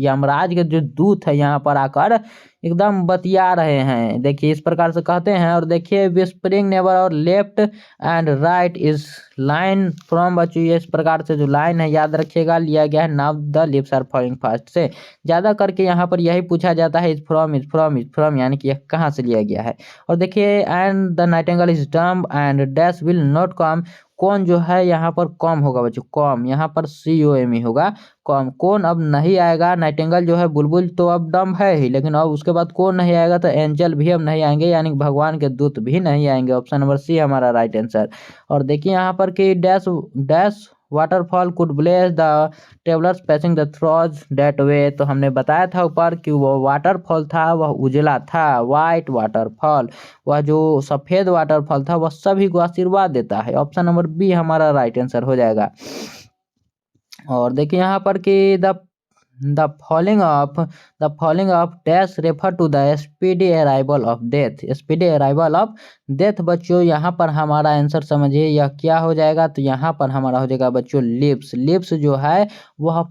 यमराज के जो दूत है यहाँ पर आकर एकदम बतिया रहे हैं, देखिए इस प्रकार से कहते हैं। और देखिए विस्परिंग नेबर और left and right is line from, बच्चों ये इस प्रकार से जो लाइन है याद रखिएगा लिया गया है now the lips are falling fast से। ज़्यादा करके यहाँ पर यही पूछा जाता है, is from is from is from, यानी कि यह कहाँ से लिया गया है। और देखिए and the Nightingale is dumb and dash will not come, कौन जो है यहाँ पर कम होगा बच्चों, कम यहाँ पर COM होगा, कौन कौन अब नहीं आएगा। नाइटिंगेल जो है बुलबुल तो अब डम है ही, लेकिन अब उसके बाद कौन नहीं आएगा, तो एंजल भी अब नहीं आएंगे, यानी भगवान के दूत भी नहीं आएंगे। ऑप्शन नंबर C हमारा राइट आंसर। और देखिए यहाँ पर कि dash dash waterfall could bless the travellers passing the throws that way, तो हमने बताया था ऊपर कि वो वाटरफॉल था वह उजला था, वाइट वाटरफॉल, वह जो सफ़ेद वाटरफॉल था वह सभी को आशीर्वाद देता है। ऑप्शन नंबर B हमारा राइट आंसर हो जाएगा। और देखिए यहाँ पर कि the falling of dash refer to the speedy arrival of death, speedy arrival of death बच्चों यहाँ पर हमारा आंसर समझिए यह क्या हो जाएगा, तो यहाँ पर हमारा हो जाएगा बच्चों लिप्स, लिप्स जो है वह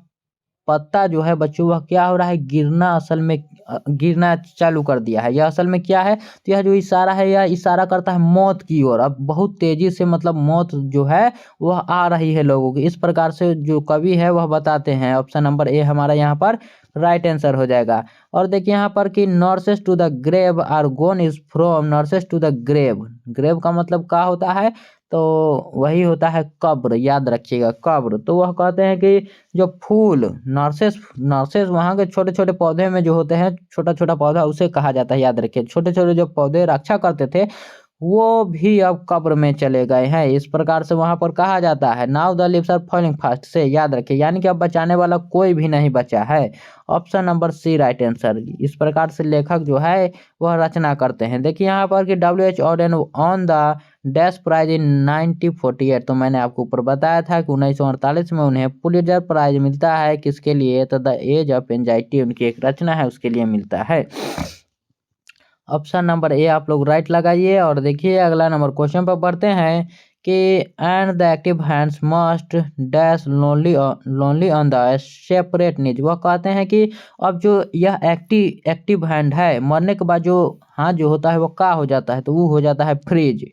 पत्ता जो है बच्चों वह क्या हो रहा है, गिरना, असल में गिरना चालू कर दिया है। यह असल में क्या है, तो यह जो इशारा है यह इशारा करता है मौत की ओर, अब बहुत तेजी से मतलब मौत जो है वह आ रही है लोगों की, इस प्रकार से जो कवि है वह बताते हैं। ऑप्शन नंबर A हमारा यहाँ पर राइट आंसर हो जाएगा। और देखिए यहाँ पर कि nurses to the grave are gone is from, nurses to the grave, grave का मतलब क्या होता है, तो वही होता है कब्र, याद रखिएगा कब्र। तो वह कहते हैं कि जो फूल नर्सेस, नर्सेस वहाँ के छोटे छोटे पौधे में जो होते हैं, छोटा छोटा पौधा उसे कहा जाता है, याद रखिए छोटे छोटे जो पौधे रक्षा करते थे वो भी अब कब्र में चले गए हैं, इस प्रकार से वहां पर कहा जाता है। Now the lips are falling fast से, याद रखिए यानी कि अब बचाने वाला कोई भी नहीं बचा है। Option number C right answer. इस प्रकार से लेखक जो है वह रचना करते हैं। देखिए यहाँ पर कि WH Auden won the dash prize in 1948, तो मैंने आपको ऊपर बताया था कि 1948 में उन्हें पुलित्जर प्राइज मिलता है, किसके लिए, तो द एज ऑफ एंजाइटी उनकी एक रचना है उसके लिए मिलता है। ऑप्शन नंबर A आप लोग राइट लगाइए। और देखिए अगला नंबर क्वेश्चन पर बढ़ते हैं कि and the active hands must dash lonely on the separate knees, वह कहते हैं कि अब जो यह एक्टिव हैंड है मरने के बाद जो हाथ जो होता है वो क्या हो जाता है, तो वो हो जाता है फ्रीज,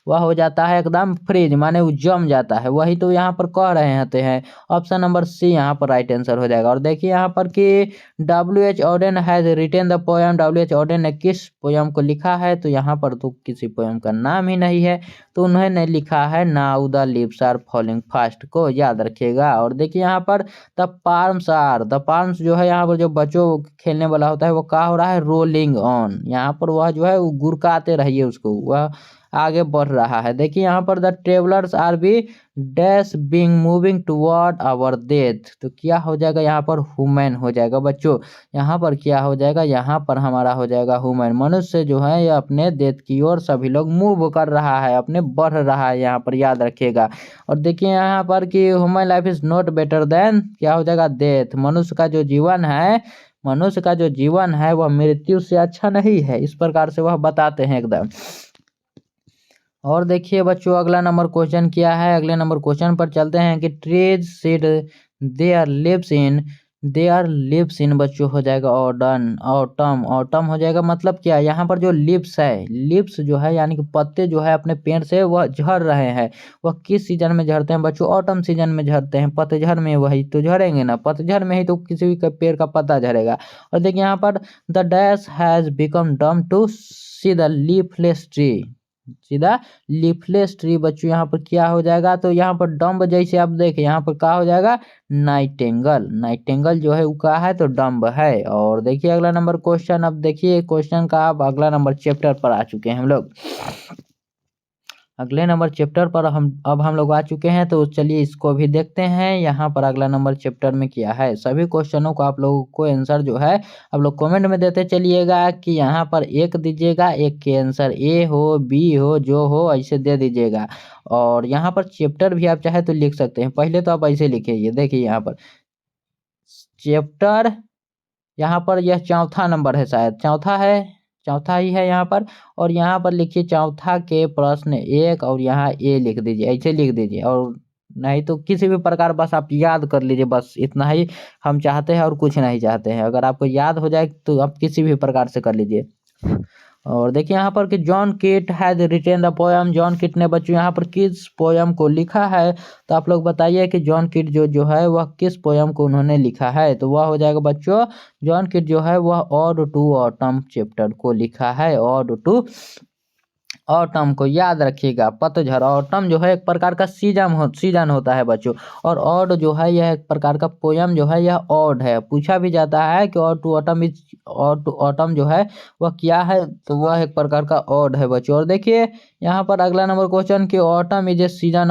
वह हो जाता है एकदम फ्रीज, माने वो जम जाता है, वही तो यहाँ पर कह रहे होते हैं। ऑप्शन नंबर C यहाँ पर राइट आंसर हो जाएगा। और देखिए यहाँ पर कि WH Auden has written the poem, WH Auden ने किस पोयम को लिखा है, तो यहाँ पर तो किसी पोयम का नाम ही नहीं है, तो उन्होंने लिखा है now the lips are falling fast को, याद रखिएगा। और देखिए यहाँ पर द पार्म्स जो है यहाँ पर जो बच्चों खेलने वाला होता है वो क्या हो रहा है, रोलिंग ऑन, यहाँ पर वह जो है वो गुरकाते रहिए उसको, वह आगे बढ़ रहा है। देखिए यहाँ पर the travellers are be dash being moving toward our death, तो क्या हो जाएगा यहाँ पर, ह्यूमन हो जाएगा बच्चों, यहाँ पर क्या हो जाएगा, यहाँ पर हमारा हो जाएगा ह्यूमन, मनुष्य जो है ये अपने डेथ की ओर सभी लोग मूव कर रहा है, अपने बढ़ रहा है यहाँ पर, याद रखिएगा। और देखिए यहाँ पर कि human life is not better than, क्या हो जाएगा, डेथ, मनुष्य का जो जीवन है, मनुष्य का जो जीवन है वह मृत्यु से अच्छा नहीं है, इस प्रकार से वह बताते हैं एकदम। और देखिए बच्चों अगला नंबर क्वेश्चन क्या है, अगले नंबर क्वेश्चन पर चलते हैं कि trees shed their leaves in बच्चों हो जाएगा ऑटम हो जाएगा, मतलब क्या, यहाँ पर जो लिप्स है, लिप्स जो है यानी कि पत्ते जो है अपने पेड़ से वह झड़ रहे हैं, वह किस सीजन में झड़ते हैं बच्चों, ऑटम सीजन में झड़ते हैं, पतझड़ में वही तो झड़ेंगे ना, पतझड़ में ही तो किसी भी पेड़ का पत्ता झड़ेगा। और देखिए यहाँ पर the dash has become dumb to see the leafless tree, सीधा लीफलेस ट्री बच्चों यहाँ पर क्या हो जाएगा, तो यहाँ पर डम्ब, जैसे आप देखें यहाँ पर क्या हो जाएगा, नाइटेंगल, नाइटेंगल जो है वो क्या है, तो डम्ब है। और देखिए अगला नंबर क्वेश्चन, अब देखिए क्वेश्चन का अब अगला नंबर चैप्टर पर आ चुके हैं हम लोग। अगले नंबर चैप्टर पर हम लोग आ चुके हैं, तो चलिए इसको भी देखते हैं। यहाँ पर अगला नंबर चैप्टर में क्या है, सभी क्वेश्चनों को आप लोगों को आंसर जो है आप लोग कमेंट में देते चलिएगा कि यहाँ पर एक दीजिएगा, एक के आंसर ए हो बी हो जो हो ऐसे दे दीजिएगा। और यहाँ पर चैप्टर भी आप चाहे तो लिख सकते हैं, पहले तो आप ऐसे लिखिए, देखिए यहाँ पर चैप्टर, यहाँ पर यह चौथा नंबर है, शायद चौथा है, चौथा ही है यहाँ पर। और यहाँ पर लिखिए चौथा के प्रश्न एक और यहाँ ए लिख दीजिए, ऐसे लिख दीजिए। और नहीं तो किसी भी प्रकार बस आप याद कर लीजिए, बस इतना ही हम चाहते हैं और कुछ नहीं चाहते हैं। अगर आपको याद हो जाए तो आप किसी भी प्रकार से कर लीजिए। और देखिए यहाँ पर कि John kit has written the poem, John kit ने बच्चों यहाँ पर किस पोयम को लिखा है, तो आप लोग बताइए कि जॉन किट जो है वह किस पोयम को उन्होंने लिखा है। तो वह हो जाएगा बच्चों, जॉन किट जो है वह ऑड टू ऑटम चैप्टर को लिखा है, ऑड टू ऑटम को याद रखिएगा, पतझड़। ऑटम जो है एक प्रकार का सीजन होता है बच्चों, और ऑड जो है यह एक प्रकार का पोयम जो है यह ऑड है। पूछा भी जाता है कि ode to autumn ode to autumn जो है वह क्या है, तो वह एक प्रकार का ऑड है बच्चों। और देखिए यहाँ पर अगला नंबर क्वेश्चन कि autumn is A season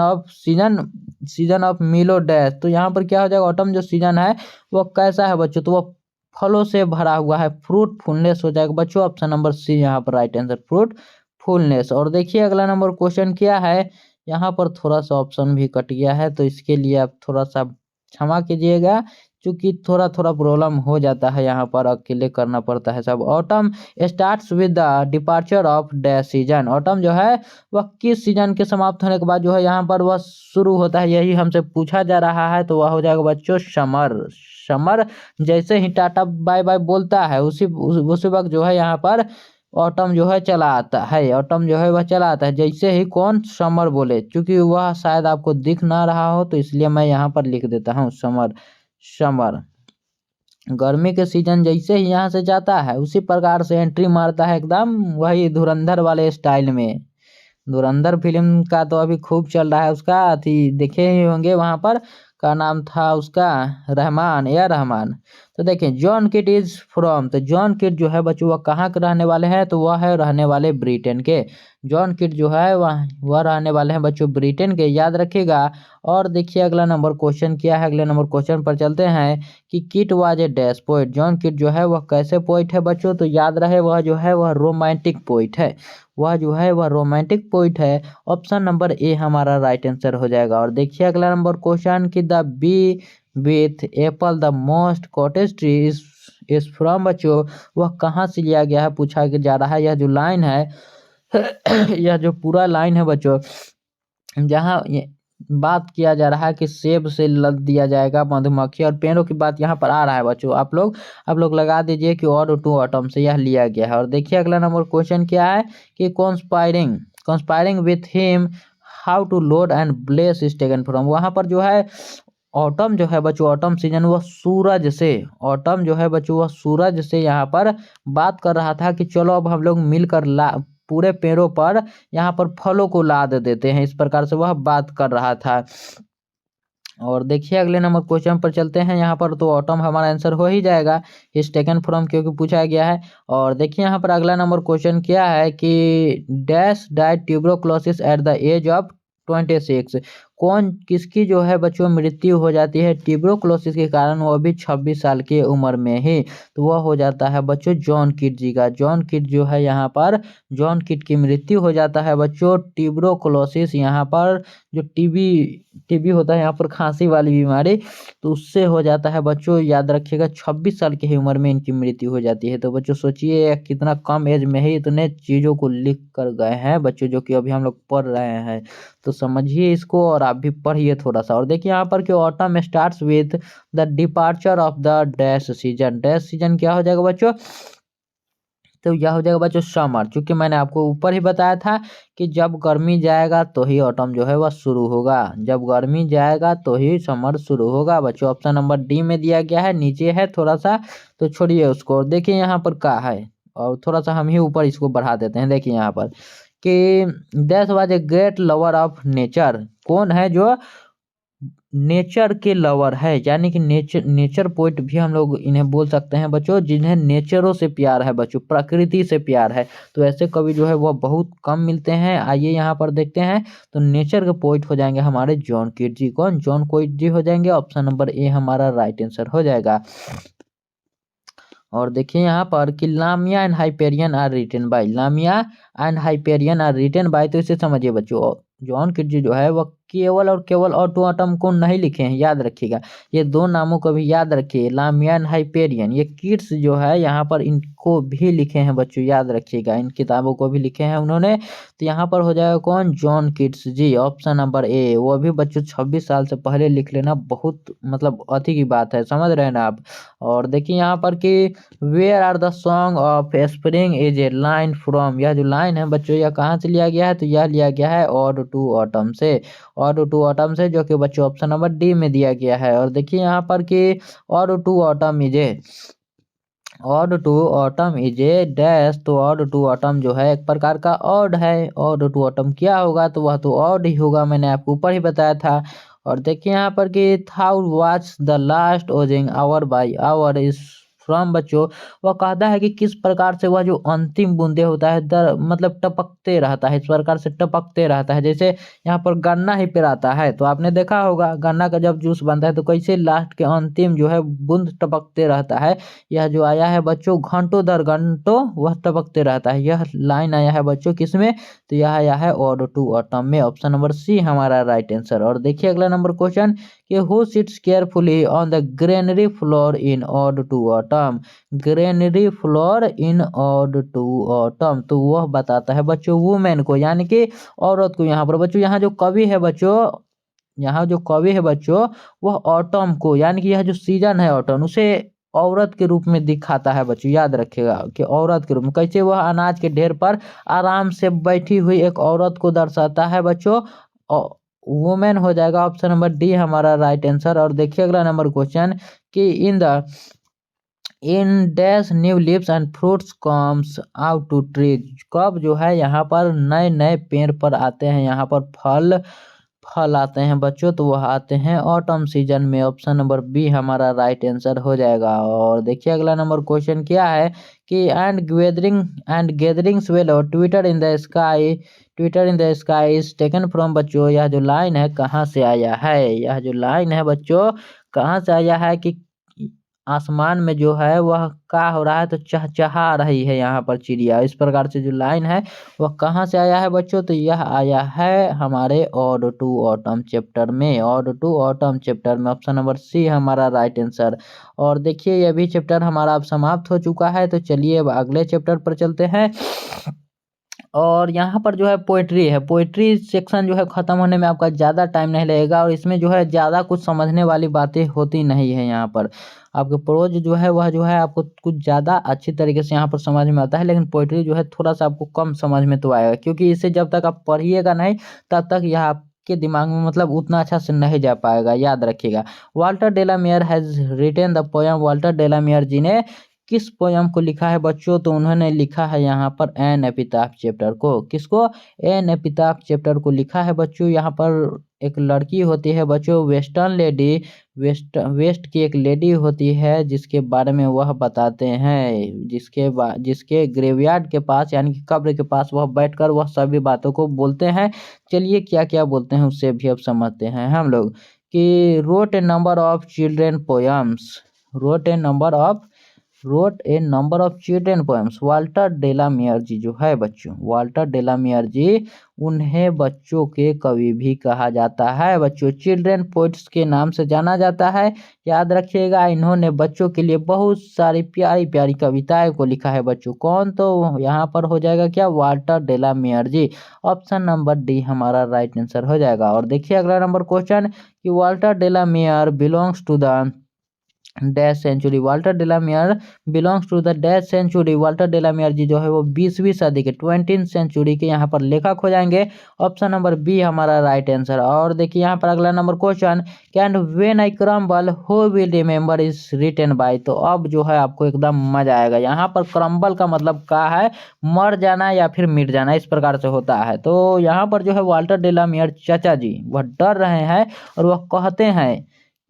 of मिलो डैश, तो यहाँ पर क्या हो जाएगा, ऑटम जो सीजन है वह कैसा है बच्चों, तो वह फलों से भरा हुआ है, फ्रूटफुलनेस हो जाएगा बच्चों। ऑप्शन नंबर सी यहाँ पर राइट आंसर, फ्रूटफुलनेस। और देखिए अगला नंबर क्वेश्चन क्या है, यहाँ पर थोड़ा सा ऑप्शन भी कट गया है, तो इसके लिए आप थोड़ा सा क्षमा कीजिएगा, क्योंकि थोड़ा प्रॉब्लम हो जाता है, यहाँ पर अकेले करना पड़ता है सब। Autumn starts with the departure of dash season, autumn जो है वह किस सीजन के समाप्त होने के बाद जो है यहाँ पर वह शुरू होता है, यही हमसे पूछा जा रहा है। तो वह हो जाएगा बच्चों समर। समर जैसे ही टाटा बाय बाय बोलता है उसी वक्त जो है यहाँ पर ऑटम जो है चला आता है, ऑटम जो है वह चला आता है, जैसे ही कौन समर बोले। चूंकि वह शायद आपको दिख ना रहा हो तो इसलिए मैं यहाँ पर लिख देता हूँ समर। समर गर्मी के सीजन जैसे ही यहाँ से जाता है उसी प्रकार से एंट्री मारता है, एकदम वही धुरंधर वाले स्टाइल में। धुरंधर फिल्म का तो अभी खूब चल रहा है, उसका अभी देखे ही होंगे, वहां पर का नाम था उसका रहमान, या रहमान। तो देखें जॉन किट इज फ्रॉम, तो जॉन किट जो है बच्चों वह कहाँ के रहने वाले हैं, तो वह है रहने वाले ब्रिटेन के। जॉन किट जो है वह रहने वाले हैं बच्चों ब्रिटेन के, याद रखिएगा। और देखिए अगला नंबर क्वेश्चन क्या है, अगले नंबर क्वेश्चन पर चलते हैं कि kit was a dash poet, John kit जो है वह कैसे पोइट है बच्चों, तो याद रहे वह जो है वह रोमांटिक पोइट है, वह जो है वह रोमांटिक पोइट है। ऑप्शन नंबर ए हमारा राइट आंसर हो जाएगा। और देखिए अगला नंबर क्वेश्चन कि the B with Apple the most cottage tree is from बच्चों, वह कहाँ से लिया गया है पूछा जा रहा है। यह जो लाइन है यह जो पूरा लाइन है बच्चों, जहाँ बात किया जा रहा है कि सेब से लद दिया जाएगा मधुमक्खी, और पेड़ों की बात यहाँ पर आ रहा है बच्चों, आप लोग लगा दीजिए कि ऑड टू ऑटम से यह लिया गया है। और देखिए अगला नंबर क्वेश्चन क्या है कि conspiring with him how to load and bless is taken from, वहाँ पर जो है ऑटम जो है बच्चों, ऑटम सीजन वह सूरज से, ऑटम जो है बच्चों वह सूरज से यहाँ पर बात कर रहा था कि चलो अब हम लोग मिलकर पूरे पेड़ों पर यहाँ पर फलों को लाद देते हैं, इस प्रकार से वह बात कर रहा था। और देखिए अगले नंबर क्वेश्चन पर चलते हैं, यहाँ पर तो ऑटम हमारा आंसर हो ही जाएगा, इज टेकन फ्रॉम क्योंकि पूछा गया है। और देखिए यहाँ पर अगला नंबर क्वेश्चन क्या है कि dash died tuberculosis at the age of 26, कौन किसकी जो है बच्चों मृत्यु हो जाती है ट्यूबरोक्लोसिस के कारण, वो भी 26 साल की उम्र में ही, तो वह हो जाता है बच्चों जॉन किट जी का। जॉन किट जो है यहाँ पर जॉन किट की मृत्यु हो जाता है बच्चों ट्यूबरोक्लोसिस, यहाँ पर जो टीबी होता है यहाँ पर खांसी वाली बीमारी, तो उससे हो जाता है बच्चों, याद रखिएगा 26 साल की ही उम्र में इनकी मृत्यु हो जाती है। तो बच्चों सोचिए कितना कम एज में ही इतने चीज़ों को लिख कर गए हैं बच्चों, जो कि अभी हम लोग पढ़ रहे हैं, तो समझिए इसको और आप भी पढ़िए थोड़ा सा। और देखिए यहाँ पर कि autumn starts with the departure of the dash season, dash season क्या हो जाएगा बच्चों, तो यह हो जाएगा बच्चों समर, क्योंकि मैंने आपको ऊपर ही बताया था कि जब गर्मी जाएगा तो ही ऑटम जो है वह शुरू होगा, जब गर्मी जाएगा तो ही समर शुरू होगा बच्चों। ऑप्शन नंबर डी में दिया गया है, नीचे है थोड़ा सा, तो छोड़िए उसको। और देखिए यहाँ पर क्या है, और थोड़ा सा हम ही ऊपर इसको बढ़ा देते हैं। देखिए यहाँ पर कि that was a great lover of nature, कौन है जो नेचर के लवर है, यानी कि नेचर पोइट भी हम लोग इन्हें बोल सकते हैं बच्चों, जिन्हें नेचरों से प्यार है बच्चों, प्रकृति से प्यार है। तो ऐसे कवि जो है वह बहुत कम मिलते हैं। आइए यहाँ पर देखते हैं। तो नेचर के पोइट हो जाएंगे हमारे जॉन कीट जी। कौन? जॉन कीट जी हो जाएंगे। ऑप्शन नंबर ए हमारा राइट आंसर हो जाएगा। और देखिए यहाँ पर कि Lamia and Hyperion are written by, Lamia and Hyperion are written by, तो इसे समझिए बच्चों। जॉन कीट्स जो है वह केवल और केवल ऑटोमटन को नहीं लिखे हैं, याद रखिएगा। ये दो नामों को भी याद रखिए, लामिया एंड हाइपेरियन। ये कीट्स जो है यहाँ पर इनको भी लिखे हैं बच्चों, याद रखिएगा, इन किताबों को भी लिखे हैं उन्होंने। तो यहाँ पर हो जाएगा कौन? John Keats ji, option number A. वो भी बच्चों 26 साल से पहले लिख लेना बहुत मतलब अति की बात है, समझ रहे हैं ना आप। और देखिए यहाँ पर कि where are the song of spring is a line from, यह जो लाइन है बच्चों यह कहाँ से लिया गया है? तो यह लिया गया है ऑड टू ऑटम से, ऑड टू ऑटम से, जो कि बच्चों ऑप्शन नंबर डी में दिया गया है। और देखिए यहाँ पर कि ode to autumn is a, ode to autumn is a dash, तो ऑड टू ऑटम जो है एक प्रकार का ऑड है। ऑड टू ऑटम क्या होगा? तो वह तो ऑड ही होगा, मैंने आपको ऊपर ही बताया था। और देखिए यहाँ पर कि thou watch the last oozing hour by hour is from, बच्चों वह कहता है कि किस प्रकार से वह जो अंतिम बूंदे होता है मतलब टपकते रहता है, इस प्रकार से टपकते रहता है। जैसे यहाँ पर गन्ना ही पिराता है, तो आपने देखा होगा गन्ना का जब जूस बनता है तो कैसे लास्ट के अंतिम जो है बूंद टपकते रहता है। यह जो आया है बच्चों घंटों दर घंटों वह टपकते रहता है, यह लाइन आया है बच्चों किसमें? तो यह आया है ऑड टू ऑटम में, ऑप्शन नंबर सी हमारा राइट आंसर। और देखिए अगला नंबर क्वेश्चन कि who sits carefully on the granary floor in ode to autumn, granary floor in ode to autumn, तो वह बताता है बच्चों वुमेन को, यानी कि औरत को। यहाँ पर बच्चों यहाँ जो कवि है बच्चों, यहाँ जो कवि है बच्चों वह ऑटम को, यानी कि यह जो सीजन है ऑटम, उसे औरत के रूप में दिखाता है बच्चों, याद रखिएगा कि औरत के रूप में। कैसे? वह अनाज के ढेर पर आराम से बैठी हुई एक औरत को दर्शाता है बच्चों, वुमेन हो जाएगा, ऑप्शन नंबर डी हमारा राइट आंसर। और देखिए अगला नंबर क्वेश्चन कि in dash new leaves and fruits comes out to trees, कब जो है यहाँ पर नए नए पेड़ पर आते हैं, यहाँ पर फल आते हैं बच्चों, तो वह आते हैं ऑटम सीजन में, ऑप्शन नंबर बी हमारा राइट आंसर हो जाएगा। और देखिए अगला नंबर क्वेश्चन क्या है कि एंड गैदरिंग स्वेल और Twitter in the sky, Twitter in the sky is taken from, बच्चों यह जो लाइन है कहाँ से आया है? यह जो लाइन है बच्चों कहाँ से आया है कि आसमान में जो है वह क्या हो रहा है? तो चहचहा रही है यहाँ पर चिड़िया, इस प्रकार से जो लाइन है वह कहाँ से आया है बच्चों? तो यह आया है हमारे ऑड टू ऑटम चैप्टर में, ऑड टू ऑटम चैप्टर में, ऑप्शन नंबर सी हमारा राइट आंसर। और देखिए यह भी चैप्टर हमारा अब समाप्त हो चुका है, तो चलिए अब अगले चैप्टर पर चलते हैं। और यहाँ पर जो है पोइट्री है, पोइट्री सेक्शन जो है ख़त्म होने में आपका ज़्यादा टाइम नहीं लगेगा, और इसमें जो है ज़्यादा कुछ समझने वाली बातें होती नहीं है। यहाँ पर आपके प्रोज जो है वह जो है आपको कुछ ज़्यादा अच्छी तरीके से यहाँ पर समझ में आता है, लेकिन पोइट्री जो है थोड़ा सा आपको कम समझ में तो आएगा, क्योंकि इसे जब तक आप पढ़िएगा नहीं तब तक यह आपके दिमाग में मतलब उतना अच्छा से नहीं जा पाएगा, याद रखिएगा। Walter de la Mare has written the poem, Walter de la Mare ji ने किस पोयम को लिखा है बच्चों? तो उन्होंने लिखा है यहाँ पर एन एपिताफ चैप्टर को, किसको? एन एपिताफ चैप्टर को लिखा है बच्चों। यहाँ पर एक लड़की होती है बच्चों, वेस्टर्न लेडी, वेस्ट की एक लेडी होती है जिसके बारे में वह बताते हैं, जिसके ग्रेवयार्ड के पास यानी कि कब्र के पास वह बैठकर वह सभी बातों को बोलते हैं। चलिए क्या क्या बोलते हैं उससे भी अब समझते हैं हम लोग कि wrote a number of children poems, wrote a number of children poems. Walter de la Mare ji जो है बच्चों, वाल्टर डेलामियर जी, उन्हें बच्चों के कवि भी कहा जाता है बच्चों, चिल्ड्रेन पोइट्स के नाम से जाना जाता है, याद रखिएगा। इन्होंने बच्चों के लिए बहुत सारी प्यारी प्यारी कविताएं को लिखा है बच्चों। कौन? तो यहाँ पर हो जाएगा क्या? Walter de la Mare ji, option number D हमारा राइट आंसर हो जाएगा। और देखिए अगला नंबर क्वेश्चन कि Walter de la Mare belongs to the dash century. Walter de la Mare belongs to the dash century. Walter de la Mare ji जो है वो 20वीं सदी के 20th सेंचुरी के यहाँ पर लेखक हो जाएंगे। ऑप्शन नंबर बी हमारा राइट आंसर। और देखिए यहाँ पर अगला number question, can when I crumble who will remember is written by. तो अब जो है आपको एकदम मजा आएगा। यहाँ पर क्रम्बल का मतलब क्या है, मर जाना या फिर मिट जाना, इस प्रकार से होता है। तो यहाँ पर जो है वाल्टर डेलामियर चाचा जी वह डर रहे हैं और वह कहते हैं,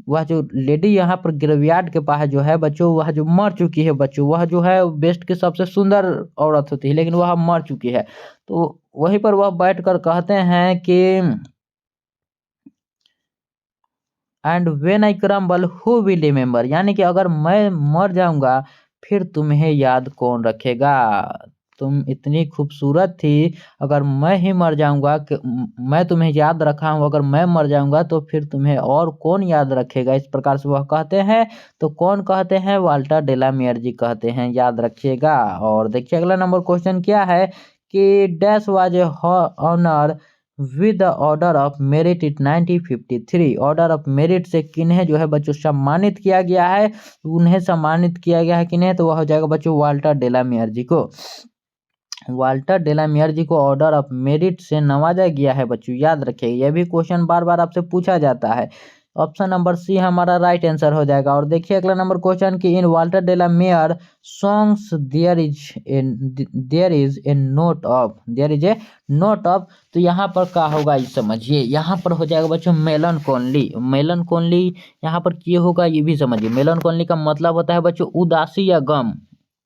वह जो लेडी यहाँ पर ग्रेवयार्ड के पास जो है बच्चों, वह जो मर चुकी है बच्चों, वह जो है बेस्ट की सबसे सुंदर औरत होती है, लेकिन वह मर चुकी है। तो वहीं पर वह बैठकर कहते हैं कि and when I crumble who will remember, यानी कि अगर मैं मर जाऊंगा फिर तुम्हें याद कौन रखेगा। तुम इतनी खूबसूरत थी, अगर मैं ही मर जाऊंगा कि मैं तुम्हें याद रखा हूं, अगर मैं मर जाऊंगा तो फिर तुम्हें और कौन याद रखेगा, इस प्रकार से वह कहते हैं। तो कौन कहते हैं, वाल्टर डेलामियर जी कहते हैं, याद रखिएगा। और देखिए अगला नंबर क्वेश्चन क्या है कि dash was honour with the Order of Merit it 1953। Order of Merit से किन्हें जो है बच्चों सम्मानित किया गया है, उन्हें सम्मानित किया गया है किन्हें, तो वह हो जाएगा बच्चों वाल्टर डेलामियर जी को। वाल्टर डेलामियर जी को ऑर्डर ऑफ मेरिट से नवाजा गया है बच्चों, याद रखिए। यह भी क्वेश्चन बार बार आपसे पूछा जाता है। ऑप्शन नंबर सी हमारा राइट आंसर हो जाएगा। और देखिए अगला नंबर क्वेश्चन कि in Walter de la Mare songs there is a note of. तो यहाँ पर क्या होगा ये समझिए, यहाँ पर हो जाएगा बच्चों मेलनकोली। मेलनकोली यहाँ पर क्या होगा ये भी समझिए। मेलनकोली का मतलब होता है बच्चों उदासी या गम।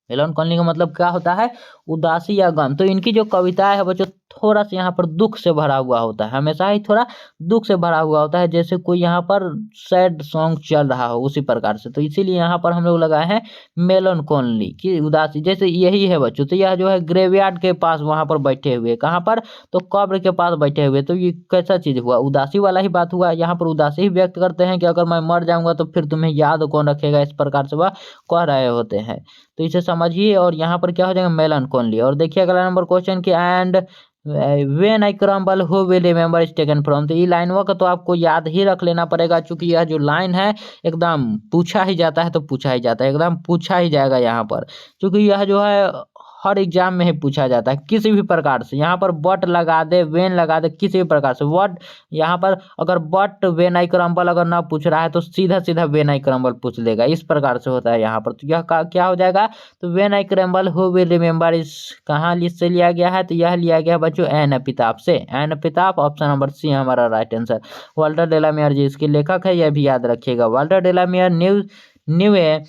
मेलनकोली का मतलब क्या होता है, उदासी या गम। तो इनकी जो कविताएं है बच्चों थोड़ा सा यहाँ पर दुख से भरा हुआ होता है, हमेशा ही थोड़ा दुख से भरा हुआ होता है, जैसे कोई यहाँ पर सैड सॉन्ग चल रहा हो उसी प्रकार से। तो इसीलिए यहाँ पर हम लोग लगाए हैं मेलनकोली की उदासी, जैसे यही है बच्चों। तो यह जो है ग्रेवयार्ड के पास वहां पर बैठे हुए, कहाँ पर, तो कब्र के पास बैठे हुए। तो ये कैसा चीज हुआ, उदासी वाला ही बात हुआ। यहाँ पर उदासी ही व्यक्त करते हैं कि अगर मैं मर जाऊंगा तो फिर तुम्हें याद कौन रखेगा, इस प्रकार से वह कह रहे होते हैं। तो इसे समझिए। और यहाँ पर क्या हो जाएगा मेलनकोली। और देखिए अगला नंबर क्वेश्चन की and when I crumble who will remember is taken from. तो ये लाइनों का तो आपको याद ही रख लेना पड़ेगा, क्योंकि यह जो लाइन है एकदम पूछा ही जाता है, तो पूछा ही जाता है, एकदम पूछा ही जाएगा यहाँ पर, क्योंकि यह जो है हर एग्जाम में ही पूछा जाता है किसी भी प्रकार से। यहाँ पर बट लगा दे, वेन लगा दे, किसी भी प्रकार से वर्ड यहाँ पर अगर बट वेन आई क्रम्बल अगर ना पूछ रहा है तो सीधा सीधा वेन आई क्रम्बल पूछ लेगा, इस प्रकार से होता है यहाँ पर। तो यह क्या हो जाएगा, तो when I crumble who will remember इस कहाँ लिस्ट से लिया गया है, तो यह लिया गया बच्चों एन एपिताफ से। An epitaph option number C हमारा right answer. Walter de la Mare ji इसके लेखक है, यह भी याद रखिएगा। Walter de la Mare knew a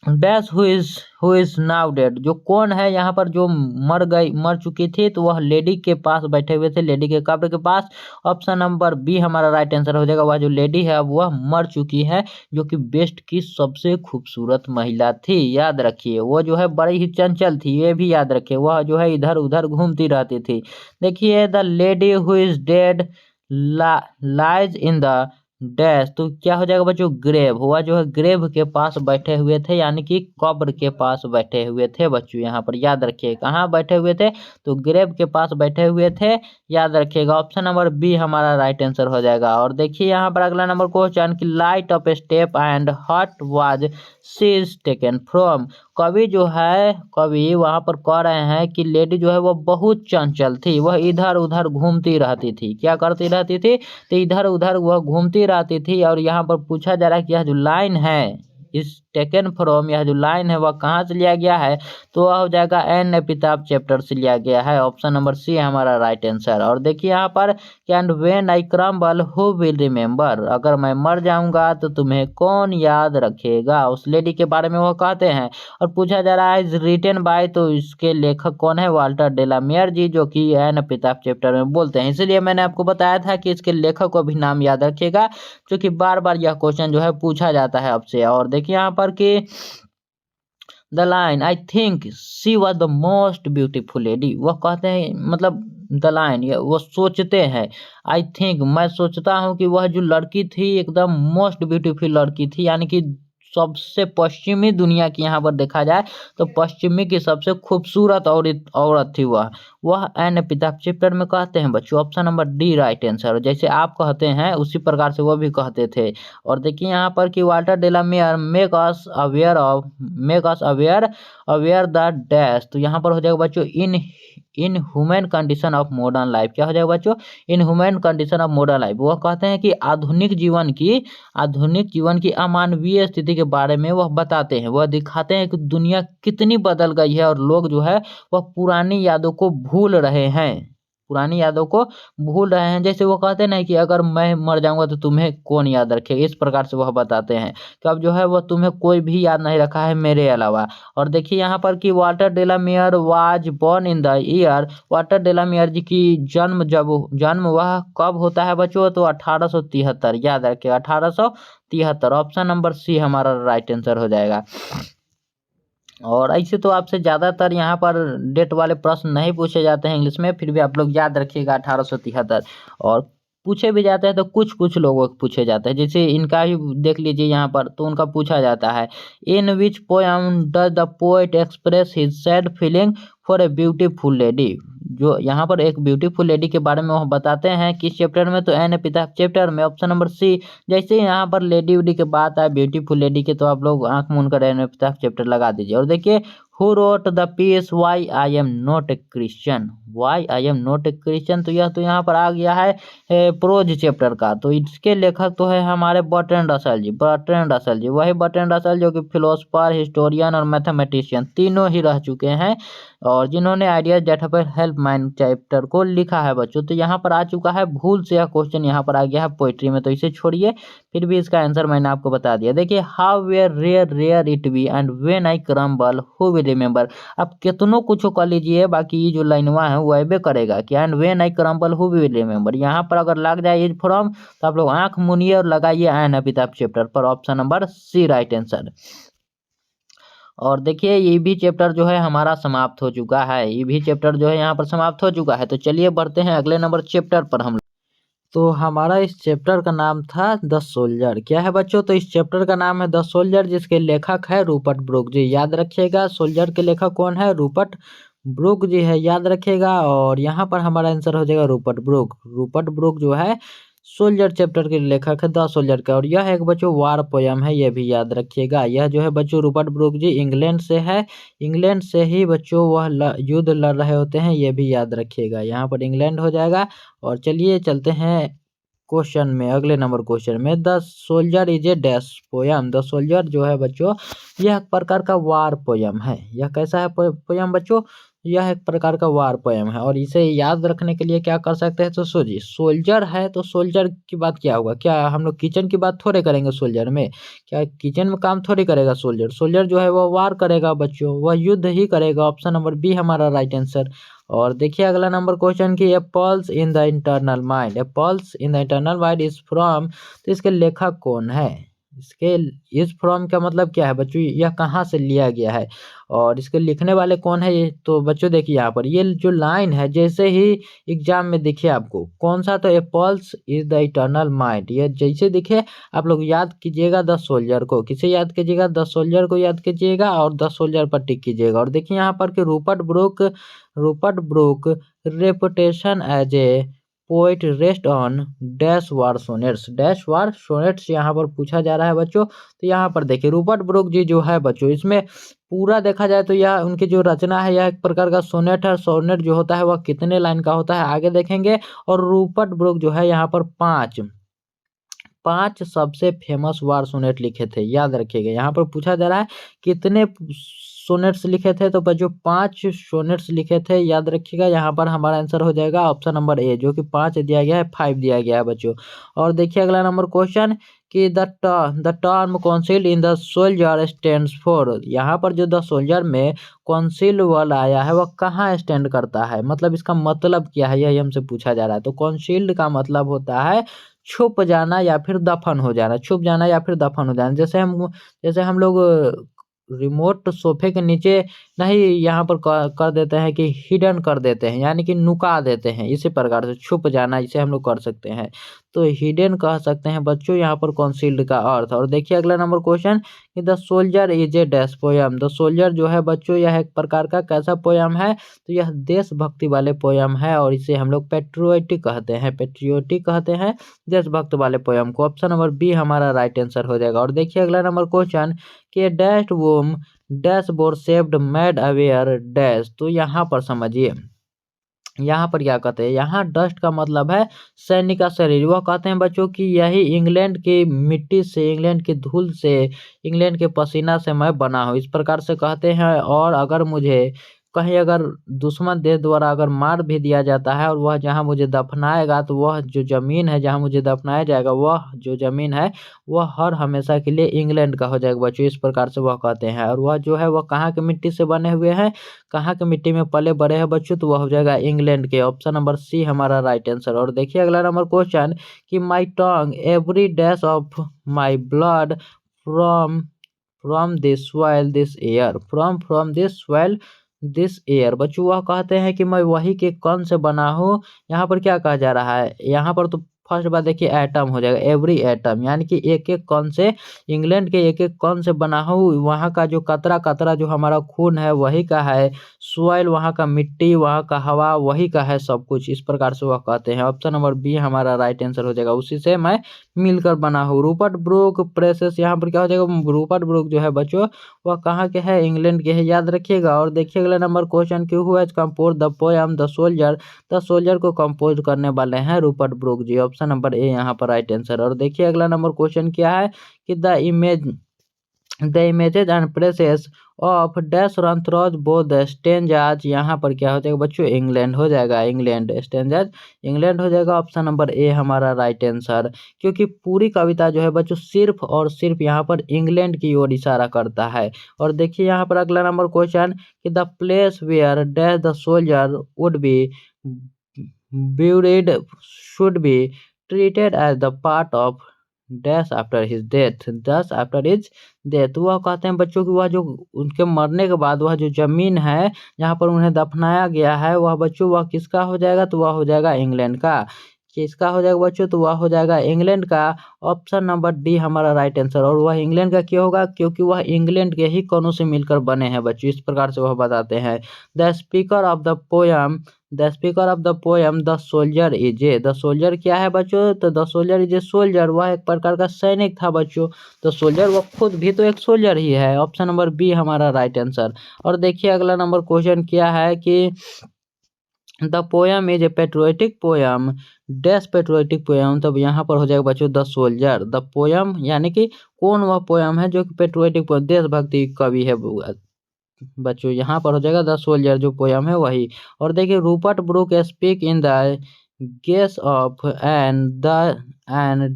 dash who is now dead. जो कौन है यहाँ पर जो मर चुकी थी, तो वह लेडी के पास बैठे हुए थे, लेडी के कब्र के पास। ऑप्शन नंबर बी हमारा राइट आंसर हो जाएगा। वह जो लेडी है वह मर चुकी है, जो कि बेस्ट की सबसे खूबसूरत महिला थी, याद रखिए। वो जो है बड़ी ही चंचल थी, ये भी याद रखिए। वह जो है इधर उधर घूमती रहती थी। देखिए the lady who is dead lies in the dash. तो क्या हो जाएगा बच्चों ग्रेव। हुआ जो है ग्रेव के पास बैठे हुए थे, यानी कि कब्र के पास बैठे हुए थे बच्चों। यहाँ पर याद रखिए कहाँ बैठे हुए थे, तो ग्रेव के पास बैठे हुए थे, याद रखिएगा। ऑप्शन नंबर बी हमारा राइट आंसर हो जाएगा। और देखिए यहाँ पर अगला नंबर क्वेश्चन की light of step and hot was see taken from. कवि जो है, कवि वहां पर कह रहे हैं कि लेडी जो है वो बहुत चंचल थी, वह इधर उधर घूमती रहती थी। क्या करती रहती थी, तो इधर उधर वह घूमती रहती थी। और यहाँ पर पूछा जा रहा है कि यह जो लाइन है इस टेकन फ्रॉम, यह जो लाइन है वह कहाँ से लिया गया है, तो वह हो जाएगा एन एपिताफ चैप्टर से लिया गया है। ऑप्शन नंबर सी हमारा राइट आंसर। और देखिए यहाँ पर can when I crumble who will remember. अगर मैं मर जाऊंगा तो तुम्हें कौन याद रखेगा, उस लेडी के बारे में वो कहते हैं। और पूछा जा रहा है इज रिटन बाय, तो इसके लेखक कौन है, वाल्टर डेलामियर जी, जो कि एन एपिताफ चैप्टर में बोलते हैं। इसलिए मैंने आपको बताया था कि इसके लेखक को भी नाम याद रखिएगा, क्योंकि बार बार यह क्वेश्चन जो है पूछा जाता है आपसे। और देखिए यहाँ पर कि the line I think she was the most beautiful lady. वह कहते हैं मतलब द लाइन वो सोचते हैं, आई थिंक मैं सोचता हूँ कि वह जो लड़की थी एकदम मोस्ट ब्यूटीफुल लड़की थी, यानी कि सबसे पश्चिमी दुनिया की यहाँ पर देखा जाए तो पश्चिमी की सबसे खूबसूरत औरत थी। वह वह एन एपिटाफ चैप्टर में कहते हैं बच्चों। Option number D right answer. जैसे आप कहते हैं उसी प्रकार से वो भी कहते थे। और देखिए यहाँ पर कि Walter de la Mare make us aware the dash. तो यहाँ पर हो जाएगा बच्चों in human condition of modern life. क्या हो जाएगा बच्चों? In human condition of modern life. वह कहते हैं कि आधुनिक जीवन की अमानवीय स्थिति के बारे में वह बताते हैं। वह दिखाते हैं कि दुनिया कितनी बदल गई है और लोग जो है वह पुरानी यादों को भूल रहे हैं। जैसे वो कहते हैं ना कि अगर मैं मर जाऊंगा तो तुम्हें कौन याद रखेगा, इस प्रकार से वह बताते हैं कि अब जो है वह तुम्हें कोई भी याद नहीं रखा है मेरे अलावा। और देखिए यहाँ पर कि Walter de la Mare was born in the year. Walter de la Mare ji की जन्म वह कब होता है बच्चों? तो 1873। याद रखिए 1873। ऑप्शन नंबर सी हमारा राइट आंसर हो जाएगा। और ऐसे तो आपसे ज़्यादातर यहाँ पर डेट वाले प्रश्न नहीं पूछे जाते हैं इंग्लिश में, फिर भी आप लोग याद रखिएगा 1873। और पूछे भी जाते हैं तो कुछ कुछ लोगों को पूछे जाते हैं, जैसे इनका ही देख लीजिए यहाँ पर, तो उनका पूछा जाता है in which poem does the poet express his sad feeling for a beautiful lady. जो यहाँ पर एक ब्यूटीफुल लेडी के बारे में वो बताते हैं किस चैप्टर में? तो एन एपिटाफ चैप्टर में। Option number C. जैसे यहाँ पर लेडी उडी के बात आए, ब्यूटीफुल लेडी के, तो आप लोग आंख मूंद कर एन एपिटाफ चैप्टर लगा दीजिए। और देखिए who wrote the piece why I am not a Christian. तो यह तो यहाँ पर आ गया है प्रोज चैप्टर का। तो इसके लेखक तो है हमारे बर्ट्रैंड रसल जी। वही बर्ट्रैंड रसल जो कि फिलोसफर, हिस्टोरियन और मैथमेटिशियन तीनों ही रह चुके हैं, और जिन्होंने आइडियाज डेटा पर हेल्प माइंड चैप्टर को लिखा है बच्चों। तो यहाँ पर आ चुका है भूल से यह क्वेश्चन यहाँ पर आ गया है पोइट्री में, तो इसे छोड़िए, फिर भी इसका आंसर मैंने आपको बता दिया। देखिए how where rare it be and when I crumble who will remember. अब कितनों कुछ कर लीजिए, बाकी ये जो लाइनवा है वो अबे करेगा कि and when I crumble who will remember. यहाँ पर अगर लग जाए इज फ्रॉम, तो आप लोग आंख मुनिए और लगाइए एन एपिटाफ चैप्टर पर। Option number C right answer. और देखिए ये भी चैप्टर जो है हमारा समाप्त हो चुका है, यहाँ पर समाप्त हो चुका है। तो चलिए बढ़ते हैं अगले नंबर चैप्टर पर हम। तो हमारा इस चैप्टर का नाम था द सोल्जर। क्या है बच्चों? तो इस चैप्टर का नाम है द सोल्जर, जिसके लेखक है रूपर्ट ब्रूक जी। याद रखिएगा सोल्जर के लेखक कौन है? रूपर्ट ब्रूक जी है, याद रखिएगा। और यहाँ पर हमारा आंसर हो जाएगा रूपर्ट ब्रूक जो है सोल्जर चैप्टर के लेखक है, द सोल्जर का। और यह एक बच्चों वार पोयम है, यह भी याद रखिएगा। यह जो है बच्चों रूपर्ट ब्रूक जी इंग्लैंड से है, इंग्लैंड से ही बच्चों वह युद्ध लड़ रहे होते हैं, यह भी याद रखिएगा। यहाँ पर इंग्लैंड हो जाएगा। और चलिए चलते हैं क्वेश्चन में, अगले नंबर क्वेश्चन में। The soldier is a dash poem. The soldier जो है बच्चों यह एक प्रकार का वार पोयम है। यह कैसा है पोयम बच्चों? यह एक प्रकार का वार पोयम है। और इसे याद रखने के लिए क्या कर सकते हैं? तो सोचिए सोल्जर है तो सोल्जर की बात क्या होगा? क्या हम लोग किचन की बात थोड़े करेंगे सोल्जर में? क्या किचन में काम थोड़ी करेगा सोल्जर जो है वह वार करेगा बच्चों, वह युद्ध ही करेगा। ऑप्शन नंबर बी हमारा राइट आंसर। और देखिए अगला नंबर क्वेश्चन की a pulse in the internal mind is from. तो इसके लेखक कौन है? इसके इस फ्रॉम का मतलब क्या है बच्चों? यह कहाँ से लिया गया है और इसके लिखने वाले कौन है? ये तो बच्चों देखिए यहाँ पर ये जो लाइन है, जैसे ही एग्जाम में दिखे आपको कौन सा, तो a pulse is the eternal mind, ये जैसे दिखे आप लोग याद कीजिएगा द सोल्जर को। किसे याद कीजिएगा? द सोल्जर को याद कीजिएगा और द सोल्जर पर टिक कीजिएगा। और देखिए यहाँ पर कि Rupert Brooke reputation as a poet rest on dash war sonnets यहाँ पर पूछा जा रहा है बच्चों। तो यहाँ पर देखिए रूपर्ट ब्रूक जी जो है बच्चों, इसमें पूरा देखा जाए तो यह उनकी जो रचना है यह एक प्रकार का सोनेट है। सोनेट जो होता है वह कितने लाइन का होता है आगे देखेंगे। और रूपर्ट ब्रूक जो है यहाँ पर पांच सबसे फेमस वार सोनेट लिखे थे, याद रखिएगा। यहाँ पर पूछा जा रहा है कितने सोनेट्स लिखे थे, तो बच्चों 5 सोनेट्स लिखे थे, याद रखिएगा। यहाँ पर हमारा आंसर हो जाएगा ऑप्शन नंबर ए, जो कि 5 दिया गया है, 5 दिया गया है बच्चों। और देखिए अगला नंबर क्वेश्चन कि the term council in the soldier stands for. यहाँ पर जो द सोल्जर में कॉन्सिल वर्ड आया है वह कहाँ स्टैंड करता है, मतलब इसका मतलब क्या है, यही हमसे पूछा जा रहा है। तो कॉन्सिल्ड का मतलब होता है छुप जाना या फिर दफन हो जाना, जैसे हम लोग रिमोट सोफे के नीचे नहीं, यहाँ पर कर देते हैं कि हिडन कर देते हैं, यानी कि नुका देते हैं, इसी प्रकार से छुप जाना इसे हम लोग कर सकते हैं। तो हिडन कह सकते हैं बच्चों यहाँ पर कॉन्सील्ड का अर्थ। और देखिए अगला नंबर क्वेश्चन कि the soldier is a dash poem. The soldier जो है बच्चों यह एक प्रकार का कैसा पोयम है, तो यह देशभक्ति वाले पोयम है और इसे हम लोग पेट्रियोटिक कहते हैं, पेट्रियोटिक कहते हैं देशभक्त वाले पोयम को। ऑप्शन नंबर बी हमारा राइट आंसर हो जाएगा। और देखिए अगला नंबर क्वेश्चन कि dash whom dash bore shaped made aware dash. तो यहाँ पर समझिए, यहाँ पर क्या कहते हैं, यहाँ डस्ट का मतलब है सैनिक का शरीर। वह कहते हैं बच्चों कि यही इंग्लैंड की मिट्टी से, इंग्लैंड की धूल से, इंग्लैंड के पसीना से मैं बना हूँ, इस प्रकार से कहते हैं। और अगर मुझे कहीं अगर दुश्मन देश द्वारा अगर मार भी दिया जाता है और वह जहाँ मुझे दफनाएगा, तो वह जो ज़मीन है जहाँ मुझे दफनाया जाएगा, वह जो ज़मीन है वह हर हमेशा के लिए इंग्लैंड का हो जाएगा बच्चों, इस प्रकार से वह कहते हैं। और वह जो है वह कहाँ की मिट्टी से बने हुए हैं, कहाँ की मिट्टी में पले बड़े हैं बच्चों, तो वह हो जाएगा इंग्लैंड के। ऑप्शन नंबर सी हमारा राइट आंसर। और देखिए अगला नंबर क्वेश्चन कि my tongue every dash of my blood from from this soil this air, from this soil this air. बच्चों वह कहते हैं कि मैं वही के कण से बना हूँ। यहाँ पर क्या कहा जा रहा है, यहाँ पर तो फर्स्ट बात देखिए एटम हो जाएगा, एवरी एटम, यानी कि एक एक कण से, इंग्लैंड के एक एक कण से बना हूँ। वहाँ का जो कतरा कतरा जो हमारा खून है वही का है, सॉइल वहाँ का मिट्टी, वहाँ का हवा वही का है, सब कुछ, इस प्रकार से वह कहते हैं। ऑप्शन नंबर बी हमारा राइट आंसर हो जाएगा, उसी से मैं मिलकर बना हूँ। रूपर्ट ब्रूक प्रेसेस, यहाँ पर क्या हो जाएगा, रूपर्ट ब्रूक जो है बच्चों वह कहाँ के है, इंग्लैंड के है, याद रखिएगा। और देखिए अगला नंबर क्वेश्चन कि who has compose the poem the soldier. The soldier को कंपोज करने वाले हैं Rupert Brooke ji. Option number A यहाँ पर राइट आंसर। और देखिए अगला नंबर क्वेश्चन क्या है कि the images and presses of dash run through both the stanzas. यहाँ पर क्या हो जाएगा बच्चों, इंग्लैंड हो जाएगा, इंग्लैंड स्टेंजाज इंग्लैंड हो जाएगा। ऑप्शन नंबर ए हमारा राइट आंसर, क्योंकि पूरी कविता जो है बच्चों सिर्फ और सिर्फ यहाँ पर इंग्लैंड की ओर इशारा करता है। और देखिए यहाँ पर अगला नंबर क्वेश्चन कि the place where dash the soldier would be buried should be treated as the part of dash after his death, dash after his death. वह कहते हैं बच्चों कि वह जो उनके मरने के बाद वह जो जमीन है जहाँ पर उन्हें दफनाया गया है वह बच्चों वह किसका हो जाएगा, तो वह हो जाएगा इंग्लैंड का। किसका हो जाएगा बच्चों, तो वह हो जाएगा इंग्लैंड का। ऑप्शन नंबर डी हमारा राइट आंसर। और वह इंग्लैंड का क्यों होगा, क्योंकि वह इंग्लैंड के ही कणों से मिलकर बने हैं बच्चों, इस प्रकार से वह बताते हैं। The speaker of the poem, the speaker of the poem the soldier is a. The soldier क्या है बच्चों, तो the soldier is a soldier, वह एक प्रकार का सैनिक था बच्चों। तो सोल्जर वह खुद भी तो एक सोल्जर ही है। ऑप्शन नंबर बी हमारा राइट आंसर। और देखिए अगला नंबर क्वेश्चन क्या है कि the poem is a patriotic poem dash patriotic poem. तब यहाँ पर हो जाएगा बच्चों द सोल्जर। द पोयम यानी कि कौन वह पोयम है जो कि पेट्रियोटिक देशभक्ति कवि है बच्चों, यहाँ पर हो जाएगा द सोल्जर जो पोयम है वही। और देखिए Rupert Brooke speak in the guess of and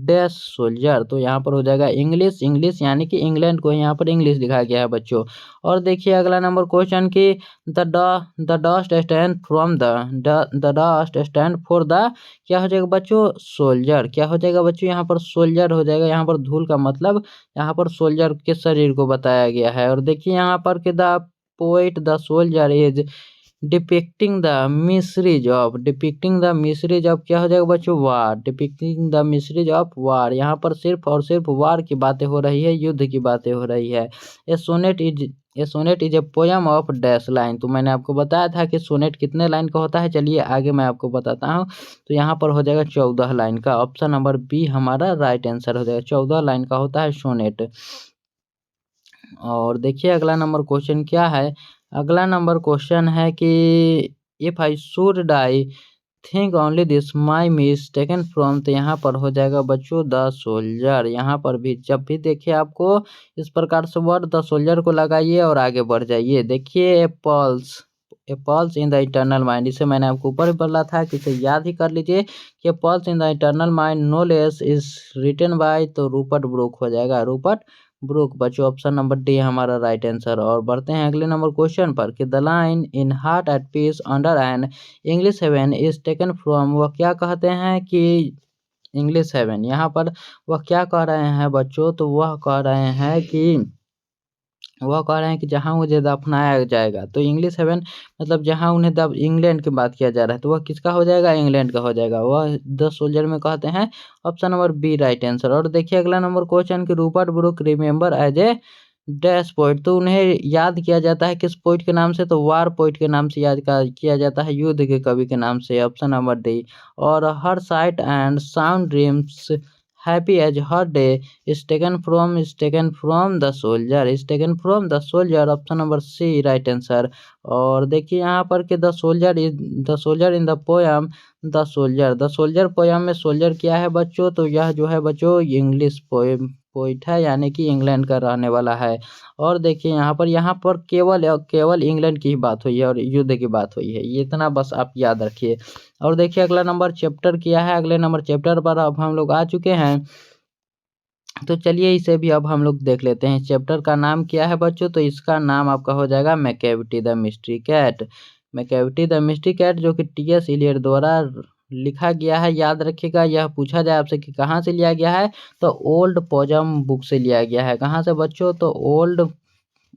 dash soldier. तो यहाँ पर हो जाएगा इंग्लिश, इंग्लिश यानी कि इंग्लैंड को यहाँ पर इंग्लिश दिखाया गया है बच्चों। और देखिए अगला नंबर क्वेश्चन कि the dust stand from the dust stand for the, क्या हो जाएगा बच्चों, सोल्जर। क्या हो जाएगा बच्चों, यहाँ पर सोल्जर हो जाएगा। यहाँ पर धूल का मतलब यहाँ पर सोल्जर के शरीर को बताया गया है। और देखिए यहाँ पर कि the poet the soldier is depicting the miseries of, depicting the miseries of, क्या हो जाएगा बच्चों, war. Depicting the miseries of war, यहाँ पर सिर्फ और सिर्फ वार की बातें हो रही है, युद्ध की बातें हो रही है। A sonnet is a poem of dash line. तो मैंने आपको बताया था कि सोनेट कितने लाइन का होता है, चलिए आगे मैं आपको बताता हूँ। तो यहाँ पर हो जाएगा 14 लाइन का। ऑप्शन नंबर बी हमारा राइट आंसर हो जाएगा, 14 लाइन का होता है सोनेट। और देखिए अगला नंबर क्वेश्चन क्या है, अगला नंबर क्वेश्चन है कि if I should die think only this my miss taken from. तो यहाँ पर हो जाएगा बच्चों द सोल्जर। यहाँ पर भी जब भी देखिए आपको इस प्रकार से वर्ड द सोल्जर को लगाइए और आगे बढ़ जाइए। देखिए a pulse in the internal mind, इसे मैंने आपको ऊपर ही बोला था कि इसे याद ही कर लीजिए कि pulse in the internal mind no less is written by, तो रूपर्ट ब्रूक हो जाएगा, रूपर्ट ब्रूक बच्चों। ऑप्शन नंबर डी हमारा राइट आंसर। और बढ़ते हैं अगले नंबर क्वेश्चन पर कि the line in heart at peace under an English heaven is taken from, वह क्या कहते हैं कि इंग्लिश हेवन, यहाँ पर वह क्या कह रहे हैं बच्चों, तो वह कह रहे हैं कि वह कह रहे हैं कि जहाँ मुझे दफनाया जाएगा, तो इंग्लिश हेवन मतलब जहाँ उन्हें दब इंग्लैंड की बात किया जा रहा है, तो वह किसका हो जाएगा, इंग्लैंड का हो जाएगा। वह द सोल्जर में कहते हैं option number B right answer. और देखिए अगला नंबर क्वेश्चन कि Rupert Brooke remember as a dash poet, तो उन्हें याद किया जाता है किस पोइट के नाम से, तो वार पोइट के नाम से याद किया जाता है, युद्ध के कवि के नाम से, ऑप्शन नंबर डी। और her sight and sound dreams happy as her day is taken from the soldier, option number C right answer. और देखिए यहाँ पर कि the soldier in the poem the soldier poem में सोल्जर क्या है बच्चों, तो यह जो है बच्चों इंग्लिश पोइट है, यानी कि इंग्लैंड का रहने वाला है। और देखिए यहाँ पर केवल इंग्लैंड की ही बात हुई है और युद्ध की बात हुई है, ये इतना बस आप याद रखिए। और देखिए अगला नंबर चैप्टर क्या है, अगले नंबर चैप्टर पर अब हम लोग आ चुके हैं, तो चलिए इसे भी अब हम लोग देख लेते हैं। चैप्टर का नाम क्या है बच्चों, तो इसका नाम आपका हो जाएगा Macavity the mystery cat. Macavity the mystery cat जो कि टी.एस. इलियट द्वारा लिखा गया है। याद रखिएगा, यह पूछा जाए आपसे कि कहाँ से लिया गया है, तो ओल्ड पोजम बुक से लिया गया है। कहाँ से बच्चों, तो old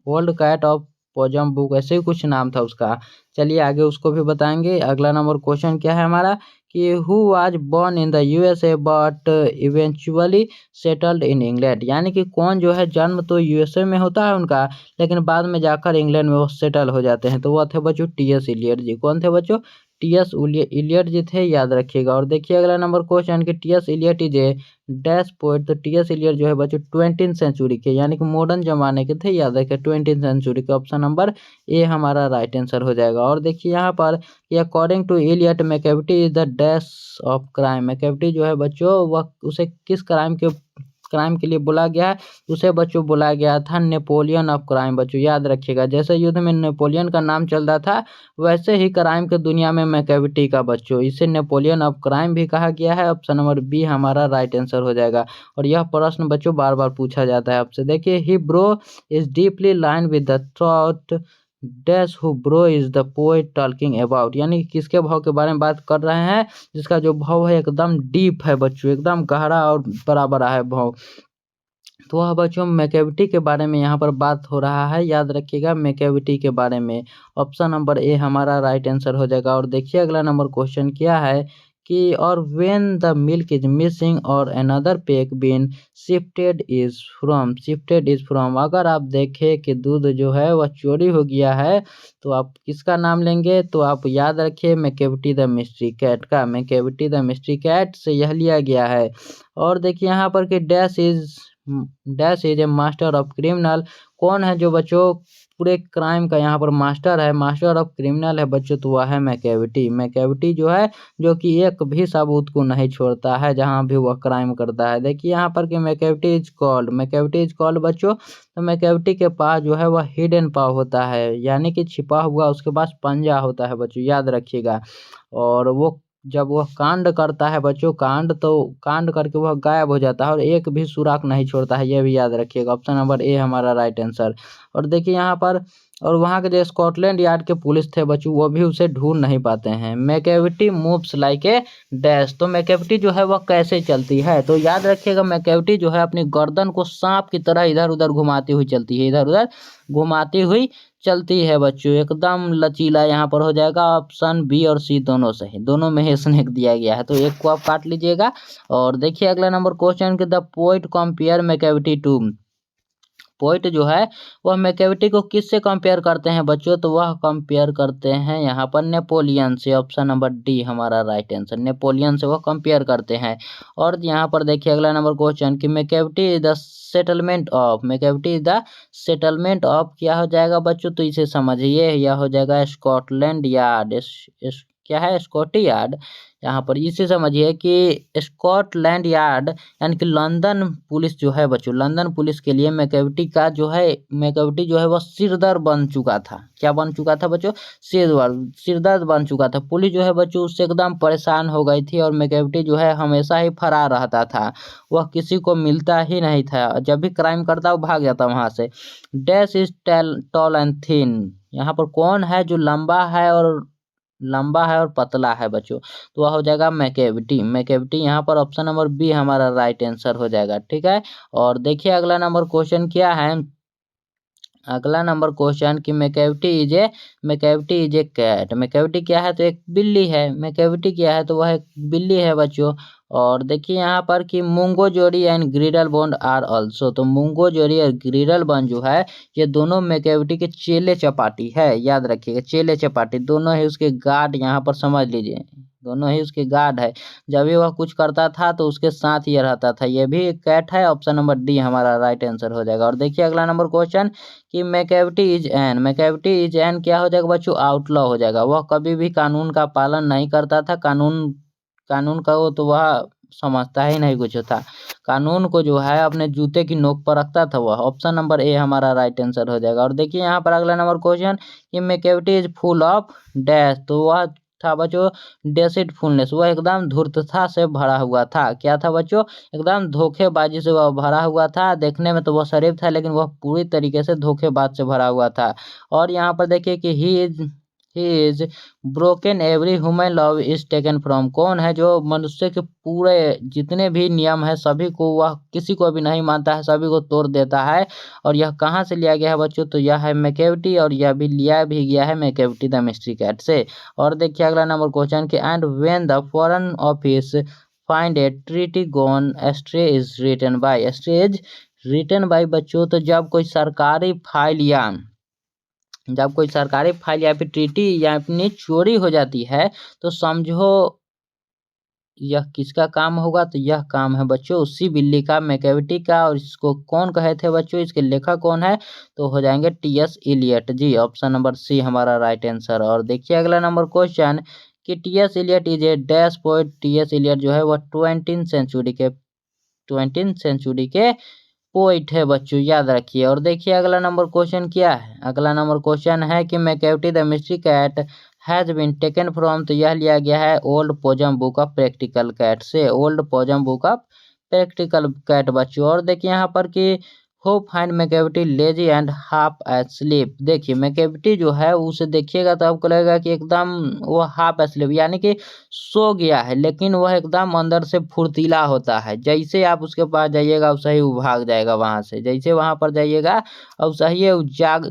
old cat of possum book, ऐसे ही कुछ नाम था उसका। चलिए आगे उसको भी बताएंगे। अगला नंबर क्वेश्चन क्या है हमारा कि who was born in the USA but eventually settled in England, यानी कि कौन जो है जन्म तो यूएसए में होता है उनका, लेकिन बाद में जाकर इंग्लैंड में वो सेटल हो जाते हैं, तो वह थे बच्चों टी.एस. इलियट जी। कौन थे बच्चों, टी.एस. इलियट जी थे, याद रखिएगा। और देखिए अगला नंबर क्वेश्चन कि T S. Eliot is a dash poet, तो टी.एस. इलियट जो है बच्चों 20th सेंचुरी के यानी कि मॉडर्न जमाने के थे, याद रखिए 20th सेंचुरी के, ऑप्शन नंबर ए हमारा राइट आंसर हो जाएगा। और देखिए यहाँ पर कि according to Eliot Macavity is the dash of crime, Macavity जो है बच्चों वह उसे किस क्राइम के लिए बोला गया है, उसे बच्चों बोला गया था नेपोलियन ऑफ क्राइम। बच्चों याद रखिएगा, जैसे युद्ध में नेपोलियन का नाम चल रहा था, वैसे ही क्राइम के दुनिया में मैकेविटी का बच्चों इसे नेपोलियन ऑफ क्राइम भी कहा गया है, ऑप्शन नंबर बी हमारा राइट आंसर हो जाएगा। और यह प्रश्न बच्चों बार बार पूछा जाता है आपसे। देखिए he bro is deeply line with the thought dash who bro is the poet talking about, यानी कि किसके भाव के बारे में बात कर रहे हैं, जिसका जो भाव है एकदम डीप है बच्चों, एकदम गहरा और बड़ा बड़ा है भाव, तो वह बच्चों मैकेविटी के बारे में यहाँ पर बात हो रहा है। याद रखिएगा मैकेविटी के बारे में, ऑप्शन नंबर ए हमारा राइट आंसर हो जाएगा। और देखिए अगला नंबर क्वेश्चन क्या है कि और when the milk is missing और another peke been shifted is from, अगर आप देखें कि दूध जो है वह चोरी हो गया है, तो आप किसका नाम लेंगे, तो आप याद रखिए मैकेविटी द मिस्ट्री कैट का, मैकेविटी द मिस्ट्री कैट से यह लिया गया है। और देखिए यहाँ पर कि dash is a master of criminal, कौन है जो बच्चों पूरे क्राइम का यहाँ पर मास्टर है, मास्टर ऑफ क्रिमिनल है बच्चों, तो वह है मैकेविटी जो है, जो कि एक भी सबूत को नहीं छोड़ता है जहाँ भी वह क्राइम करता है। देखिए यहाँ पर कि मैकेविटी इज कॉल्ड बच्चों, तो मैकेविटी के पास जो है वह हिडन पाव होता है, यानी कि छिपा हुआ उसके पास पंजा होता है बच्चों, याद रखिएगा। और वो जब वह कांड करता है बच्चों, कांड करके वह गायब हो जाता है और एक भी सुराग नहीं छोड़ता है, यह भी याद रखिएगा, ऑप्शन नंबर ए हमारा राइट आंसर। और देखिए यहाँ पर और वहाँ के जो स्कॉटलैंड यार्ड के पुलिस थे बच्चों, वो भी उसे ढूंढ नहीं पाते हैं। Macavity moves like a dash, तो मैकेविटी जो है वह कैसे चलती है, तो याद रखिएगा मैकेविटी जो है अपनी गर्दन को सांप की तरह इधर उधर घुमाती हुई चलती है, इधर उधर घुमाती हुई चलती है बच्चों, एकदम लचीला। यहाँ पर हो जाएगा ऑप्शन बी और सी दोनों सही, दोनों में ही स्नेक दिया गया है, तो एक को आप काट लीजिएगा। और देखिए अगला नंबर क्वेश्चन कि the poet compare Macavity to, poet जो है वह मैकेविटी को किससे कंपेयर करते हैं बच्चों, तो वह कंपेयर करते हैं यहाँ पर नेपोलियन से, ऑप्शन नंबर डी हमारा राइट आंसर, नेपोलियन से वह कंपेयर करते हैं। और यहाँ पर देखिए अगला नंबर क्वेश्चन कि Macavity is the settlement of क्या हो जाएगा बच्चों, तो इसे समझिए, यह हो जाएगा स्कॉटलैंड यार्ड, क्या है स्कॉटी यार्ड, यहाँ पर इसे समझिए कि स्कॉटलैंड यार्ड यानी कि लंदन पुलिस जो है बच्चों, लंदन पुलिस के लिए मैकेविटी जो है वह सिरदर्द बन चुका था। क्या बन चुका था बच्चों, सिरदर्द बन चुका था। पुलिस जो है बच्चों उससे एकदम परेशान हो गई थी और मैकेविटी जो है हमेशा ही फरार रहता था, वह किसी को मिलता ही नहीं था, जब भी क्राइम करता वो भाग जाता वहां से। Dash is tall and thin, यहाँ पर कौन है जो लंबा है और पतला है बच्चों, तो वह हो जाएगा मैकेविटी यहाँ पर ऑप्शन नंबर बी हमारा राइट आंसर हो जाएगा, ठीक है। और देखिए अगला नंबर क्वेश्चन क्या है अगला नंबर क्वेश्चन कि Macavity is a cat. Macavity क्या है तो एक बिल्ली है। मैकेविटी क्या है तो वह एक बिल्ली है बच्चों। और देखिए यहाँ पर कि Mungojerrie and Griddlebone are also. तो मुंगोजोरी और ग्रिडल बॉन्ड जो है ये दोनों मैकेविटी के चेले चपाटी है, याद रखिएगा, चेले चपाटी दोनों ही उसके गार्ड, यहाँ पर समझ लीजिए दोनों ही उसके गार्ड है। जब भी वह कुछ करता था तो उसके साथ ये रहता था। ये भी एक कैट है। ऑप्शन नंबर डी हमारा राइट आंसर हो जाएगा। और देखिए अगला नंबर क्वेश्चन कि मैकेविटी इज एन क्या हो जाएगा बच्चों, आउटलॉ हो जाएगा। वह कभी भी कानून का पालन नहीं करता था। कानून कानून का वो तो वह समझता ही नहीं कुछ था। कानून को जो है अपने जूते की नोक पर रखता था वह। ऑप्शन नंबर ए हमारा राइट आंसर हो जाएगा। और देखिए यहाँ पर अगला नंबर क्वेश्चन कि Macavity is full of dash. तो वह था बच्चों डेसिटफुलनेस। वह एकदम धूर्तता से भरा हुआ था। क्या था बच्चों, एकदम धोखेबाजी से वह भरा हुआ था। देखने में तो वह शरीफ था लेकिन वह पूरी तरीके से धोखेबाज से भरा हुआ था। और यहाँ पर देखिए कि he is broken every human love is taken from. कौन है जो मनुष्य के पूरे जितने भी नियम है सभी को, वह किसी को भी नहीं मानता है, सभी को तोड़ देता है। और यह कहाँ से लिया गया है बच्चों, तो यह है मैकेविटी। और यह भी लिया भी गया है मैकेविटी द मिस्ट्री कैट से। और देखिए अगला नंबर क्वेश्चन कि and when the Foreign Office find a treaty gone astray is written by. Astray is written by बच्चों, तो जब कोई सरकारी फाइल या फिर ट्रीटी या अपनी चोरी हो जाती है तो समझो यह किसका काम होगा, तो यह काम है बच्चों उसी बिल्ली का, मैकेविटी का। और इसको कौन कहे थे बच्चों, इसके लेखक कौन है, तो हो जाएंगे T S. Eliot ji. Option number C हमारा राइट आंसर। और देखिए अगला नंबर क्वेश्चन कि T S. Eliot is a dash poet. T S. Eliot जो है वह 20th सेंचुरी के पोइट है बच्चों, याद रखिए। और देखिए अगला नंबर क्वेश्चन क्या है। अगला नंबर क्वेश्चन है कि Macavity the mystery cat has been taken from. तो यह लिया गया है old possum book of practical cat से। Old possum book of practical cat बच्चों। और देखिए यहाँ पर कि who find Macavity lazy and half asleep. देखिए मैकेविटी जो है उसे देखिएगा तो आपको लगेगा कि एकदम वो हाफ एस्लीप यानी कि सो गया है, लेकिन वह एकदम अंदर से फुर्तीला होता है। जैसे आप उसके पास जाइएगा वैसे ही वो भाग जाएगा वहां से। जैसे वहां पर जाइएगा और सही है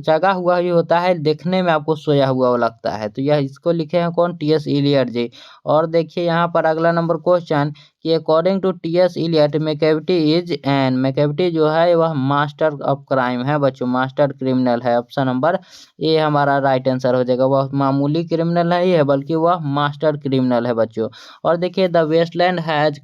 जागा हुआ ही होता है, देखने में आपको सोया हुआ वो लगता है। तो यह इसको लिखे हैं कौन, टी.एस. इलियट जी। और देखिए यहाँ पर अगला नंबर क्वेश्चन कि according to T S. Eliot Macavity जो है वह मास्टर ऑफ क्राइम है बच्चों, मास्टर क्रिमिनल है। ऑप्शन नंबर ए हमारा राइट आंसर हो जाएगा। वह मामूली क्रिमिनल नहीं है बल्कि वह मास्टर क्रिमिनल है बच्चों। और देखिए the wasteland has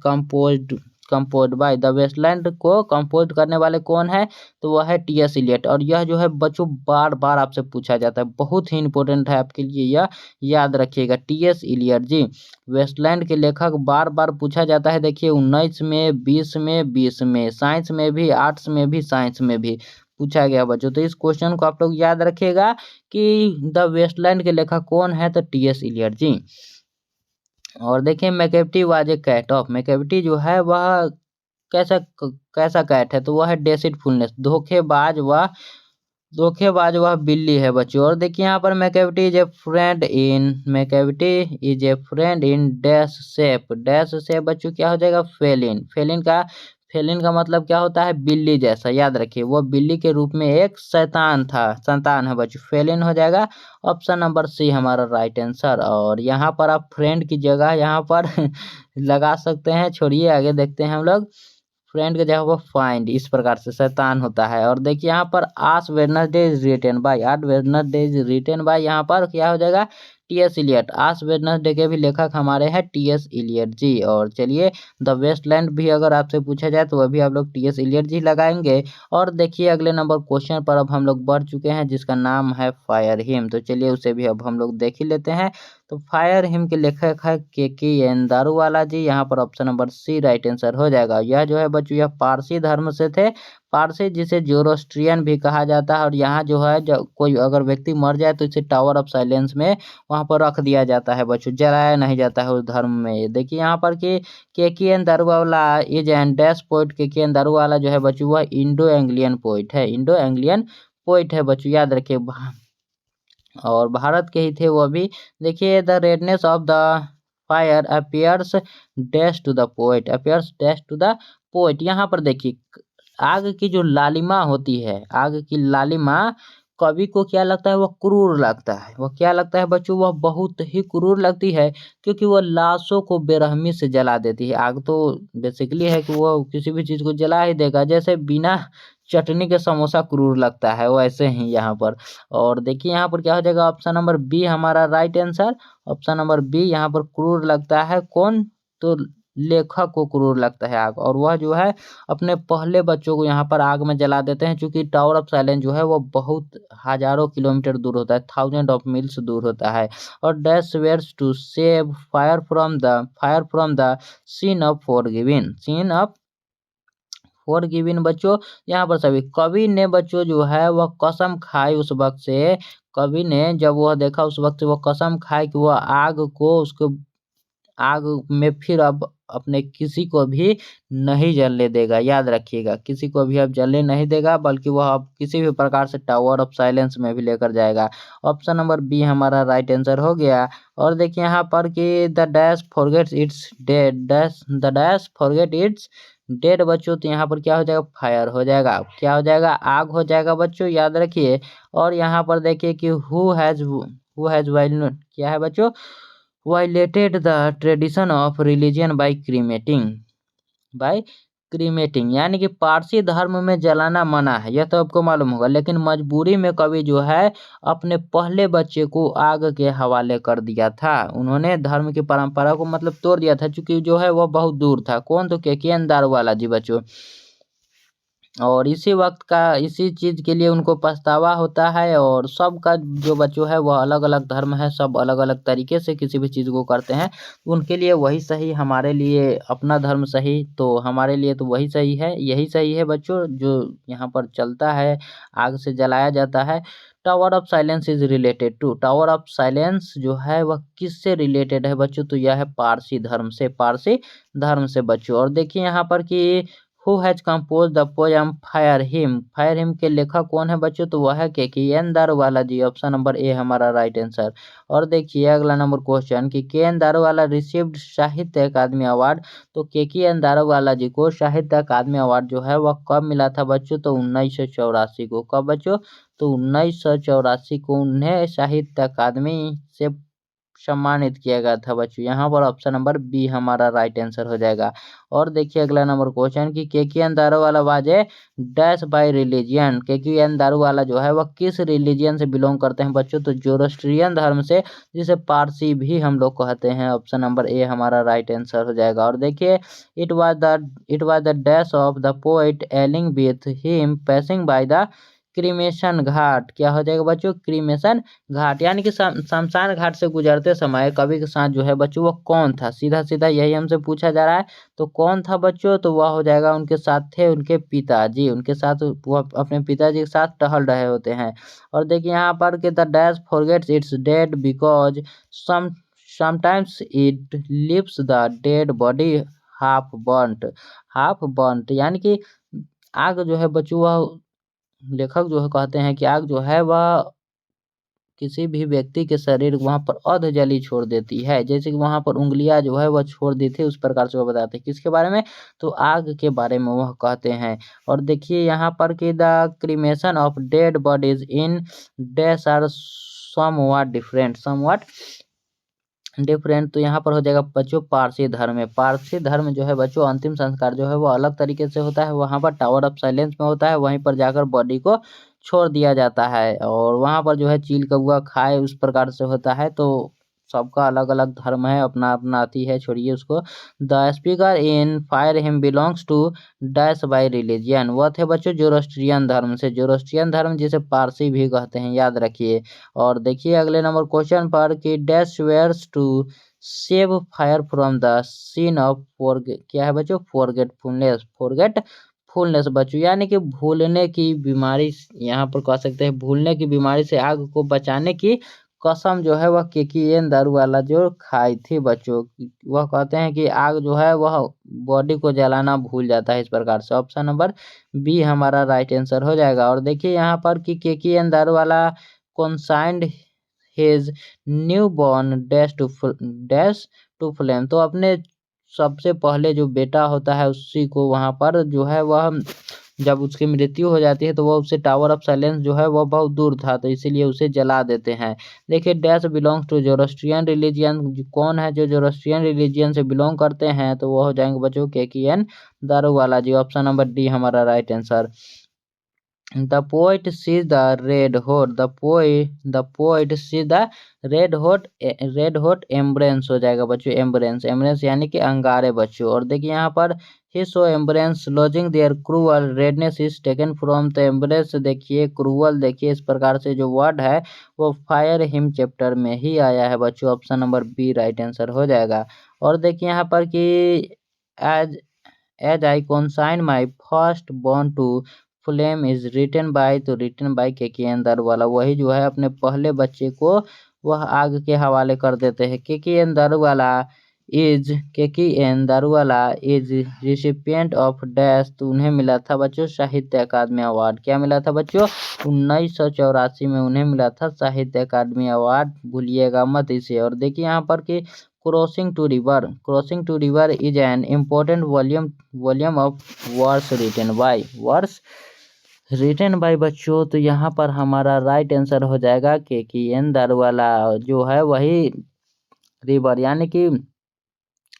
composed by. The wasteland को कंपोज करने वाले कौन है, तो वह है टी.एस. इलियट। और यह जो है बच्चों बार बार आपसे पूछा जाता है, बहुत ही इंपॉर्टेंट है आपके लिए, यह याद रखिएगा, टी.एस. इलियट जी। वेस्टलैंड के लेखक बार बार पूछा जाता है। देखिए 19 में, 20 में, 20 में, साइंस में भी, आर्ट्स में भी, साइंस में भी पूछा गया बच्चों। तो इस क्वेश्चन को आप लोग याद रखिएगा कि द वेस्टलैंड के लेखक कौन है, तो टी.एस. इलियट जी। और देखिए Macavity was a cat of. Macavity जो है वह कैसा कैसा कैट है, तो वह है डेसिटफुलनेस, धोखेबाज वह बिल्ली है बच्चों। और देखिए यहाँ पर Macavity is A friend in dash shape बच्चों, क्या हो जाएगा, फेलिन का मतलब क्या होता है, बिल्ली जैसा, याद रखिए। वो बिल्ली के रूप में एक संतान है बच्चों, फेलिन हो जाएगा। ऑप्शन नंबर सी हमारा राइट आंसर। और यहाँ पर आप फ्रेंड की जगह यहाँ पर लगा सकते हैं, छोड़िए आगे देखते हैं हम लोग। फ्रेंड की जगह पर फाइंड, इस प्रकार से शैतान होता है। और देखिए यहाँ पर आज वेडनेसडे इज रिटन बाय यहाँ पर क्या हो जाएगा, टी.एस. इलियट। आज वेडनेसडे के भी लेखक हमारे हैं टी.एस. इलियट जी। और चलिए द वेस्टलैंड भी अगर आपसे पूछा जाए तो वह भी आप लोग टी.एस. इलियट जी लगाएंगे। और देखिए अगले नंबर क्वेश्चन पर अब हम लोग बढ़ चुके हैं जिसका नाम है फायर हिम। तो चलिए उसे भी अब हम लोग देख ही लेते हैं। तो फायर हिम के लेखक है के.एन. दारूवाला जी। यहाँ पर option number C right answer हो जाएगा। यह जो है बच्चों यह पारसी धर्म से थे। पारसी जिसे जोरोस्ट्रियन भी कहा जाता है। और यहाँ जो है जब कोई अगर व्यक्ति मर जाए तो इसे टावर ऑफ साइलेंस में वहाँ पर रख दिया जाता है बच्चों, जलाया नहीं जाता है उस धर्म में। देखिए यहाँ पर कि K. N.. Daruwalla is an dash poet. K. N.. Daruwalla जो है बच्चों वह इंडो एंग्लियन पोइट है बच्चों, याद रखिए। और भारत के ही थे वो भी। देखिए the redness of the fire appears dash to the poet. यहाँ पर देखिए आग की जो लालिमा होती है, आग की लालिमा कवि को क्या लगता है, वह क्रूर लगता है। वह क्या लगता है बच्चों, वह बहुत ही क्रूर लगती है, क्योंकि वह लाशों को बेरहमी से जला देती है। आग तो बेसिकली है कि वह किसी भी चीज को जला ही देगा, जैसे बिना चटनी के समोसा क्रूर लगता है, वैसे ही यहाँ पर। और देखिए यहाँ पर क्या हो जाएगा, ऑप्शन नंबर बी हमारा right answer. Option number B यहाँ पर क्रूर लगता है कौन, तो लेखक को क्रूर लगता है आग, और वह जो है अपने पहले बच्चों को यहाँ पर आग में जला देते हैं, क्योंकि टावर ऑफ साइलेंस जो है वो बहुत हजारों किलोमीटर दूर होता है, थाउजेंड ऑफ मील्स दूर होता है। और dash swears to save fire from the scene of forgiving, scene of forgiving बच्चों। यहाँ पर सभी कवि ने बच्चों जो है वह कसम खाई उस वक्त से, कवि ने जब वह देखा उस वक्त से वह कसम खाई कि वह आग को उसको आग में फिर अब अपने किसी को भी नहीं जलने देगा। याद रखिएगा, किसी को भी अब जलने नहीं देगा, बल्कि वह अब किसी भी प्रकार से टावर ऑफ साइलेंस में भी लेकर जाएगा। ऑप्शन नंबर बी हमारा राइट आंसर हो गया। और देखिए यहाँ पर कि the dash forgets its dead, dash the dash forget it's dead बच्चों, तो यहाँ पर क्या हो जाएगा, फायर हो जाएगा, क्या हो जाएगा, आग हो जाएगा बच्चों, याद रखिए। और यहाँ पर देखिए कि हु हैज क्या है बच्चों, violated the tradition of religion by cremating, यानी कि पारसी धर्म में जलाना मना है, यह तो आपको मालूम होगा, लेकिन मजबूरी में कवि जो है अपने पहले बच्चे को आग के हवाले कर दिया था। उन्होंने धर्म की परंपरा को मतलब तोड़ दिया था, क्योंकि जो है वह बहुत दूर था। कौन, तो केकेएन दारूवाला जी बच्चों। और इसी वक्त का इसी चीज के लिए उनको पछतावा होता है। और सबका जो बच्चों है वह अलग अलग धर्म है, सब अलग अलग तरीके से किसी भी चीज को करते हैं, उनके लिए वही सही, हमारे लिए अपना धर्म सही, तो हमारे लिए तो वही सही है, यही सही है बच्चों जो यहाँ पर चलता है, आग से जलाया जाता है। Tower of silence is related to, tower of silence जो है वह किससे रिलेटेड है बच्चों, तो यह है पारसी धर्म से, पारसी धर्म से बच्चों। और देखिए यहाँ पर कि who has compose the poem fire him, fire him के लेखक कौन है बच्चों, तो वह है KKN Daruwalla ji. Option number A हमारा राइट आंसर। और देखिए अगला नंबर क्वेश्चन कि केएन दारूवाला रिसीव्ड साहित्य अकादमी अवार्ड, तो केकेएन दारूवाला जी को साहित्य अकादमी अवार्ड जो है वह कब मिला था बच्चों, तो 1984 को। कब बच्चों, तो 1984 को उन्हें साहित्य अकादमी से सम्मानित किया गया था बच्चों। यहाँ पर ऑप्शन नंबर बी हमारा राइट आंसर हो जाएगा। और देखिए अगला नंबर क्वेश्चन कि केकेएन दारूवाला वाजे dash by religion, KKN Daruwalla जो है वह किस रिलीजियन से बिलोंग करते हैं बच्चों, तो जोरोस्ट्रियन धर्म से, जिसे पारसी भी हम लोग कहते हैं। ऑप्शन नंबर ए हमारा राइट आंसर हो जाएगा। और देखिए it was the dash of the poet ailing with him passing by the cremation ghat, क्या हो जाएगा बच्चों, क्रीमेशन घाट, यानी कि शमशान घाट से गुजरते समय कवि के साथ जो है बच्चों वो कौन था, सीधा सीधा यही हमसे पूछा जा रहा है। तो कौन था बच्चों, तो वह हो जाएगा उनके साथ थे उनके पिताजी, उनके साथ वह अपने पिताजी के साथ टहल रहे होते हैं। और देखिए यहाँ पर कि the dash forgets its dead because some sometimes it leaves the dead body half burnt, यानी कि आग जो है बच्चों वह, लेखक जो है कहते हैं कि आग जो है वह किसी भी व्यक्ति के शरीर को वहां पर अध जली छोड़ देती है, जैसे कि वहां पर उंगलियां जो है वह छोड़ दी थी, उस प्रकार से वह बताते हैं किसके बारे में, तो आग के बारे में वह कहते हैं। और देखिए यहाँ पर कि the cremation of dead bodies in dash are somewhat different, तो यहाँ पर हो जाएगा बच्चों पारसी धर्म में। पारसी धर्म जो है बच्चों अंतिम संस्कार जो है वो अलग तरीके से होता है, वहाँ पर टावर ऑफ साइलेंस में होता है, वहीं पर जाकर बॉडी को छोड़ दिया जाता है, और वहाँ पर जो है चील कौआ खाए उस प्रकार से होता है। तो सबका अलग अलग धर्म है, अपना अपना अति है, छोड़िए उसको। The speaker in fire him belongs to dash by religion, वह थे बच्चों जोरोस्ट्रियन धर्म से, जोरोस्ट्रियन धर्म जिसे पारसी भी कहते हैं, याद रखिए। और देखिए अगले नंबर क्वेश्चन पर कि dash swears to save fire from the scene of क्या है बच्चों, फॉरगेटफुलनेस बच्चों, यानी कि भूलने की बीमारी, यहाँ पर कह सकते हैं भूलने की बीमारी से आग को बचाने की कसम जो है वह केकेएन दारूवाला जो खाई थी बच्चों। वह कहते हैं कि आग जो है वह बॉडी को जलाना भूल जाता है, इस प्रकार से। ऑप्शन नंबर बी हमारा राइट आंसर हो जाएगा। और देखिए यहाँ पर कि K K N Daruwalla consigned his new born dash to flame, तो अपने सबसे पहले जो बेटा होता है उसी को वहां पर जो है वह जब उसकी मृत्यु हो जाती है तो वो उससे टावर ऑफ साइलेंस जो है वो बहुत दूर था, तो इसीलिए उसे जला देते हैं। देखिए dash belongs to Zoroastrian religion, कौन है जो जोरोस्ट्रियन रिलीजियन से बिलोंग करते हैं, तो वो हो जाएंगे बच्चों केकीएन दारूवाला जी। ऑप्शन नंबर डी हमारा right answer. The poet sees the red hot, the poet sees the red hot embrace हो जाएगा बच्चों, एम्ब्रेंस यानी कि अंगारे बच्चों। और देखिए यहाँ पर he so embrace lodging their cruel redness is taken from the embrace। देखिए cruel, देखिए इस प्रकार से जो वर्ड है वो फायर हिम चैप्टर में ही आया है बच्चों। Option number B right answer हो जाएगा। और देखिए यहाँ पर कि as as I consign my first born to flame is written by, तो रिटन बाय केकेएन दारूवाला, वही जो है अपने पहले बच्चे को वह आग के हवाले कर देते हैं। K K N Daruwalla is recipient of dash, तो उन्हें मिला था बच्चों साहित्य अकादमी अवार्ड। क्या मिला था बच्चों? 1984 में उन्हें मिला था साहित्य अकादमी अवार्ड, भूलिएगा मत इसे। और देखिए यहाँ पर कि crossing to river is an important volume of written by बच्चों, तो यहाँ पर हमारा राइट आंसर हो जाएगा केकेएन दारूवाला जो है वही रिवर, यानी कि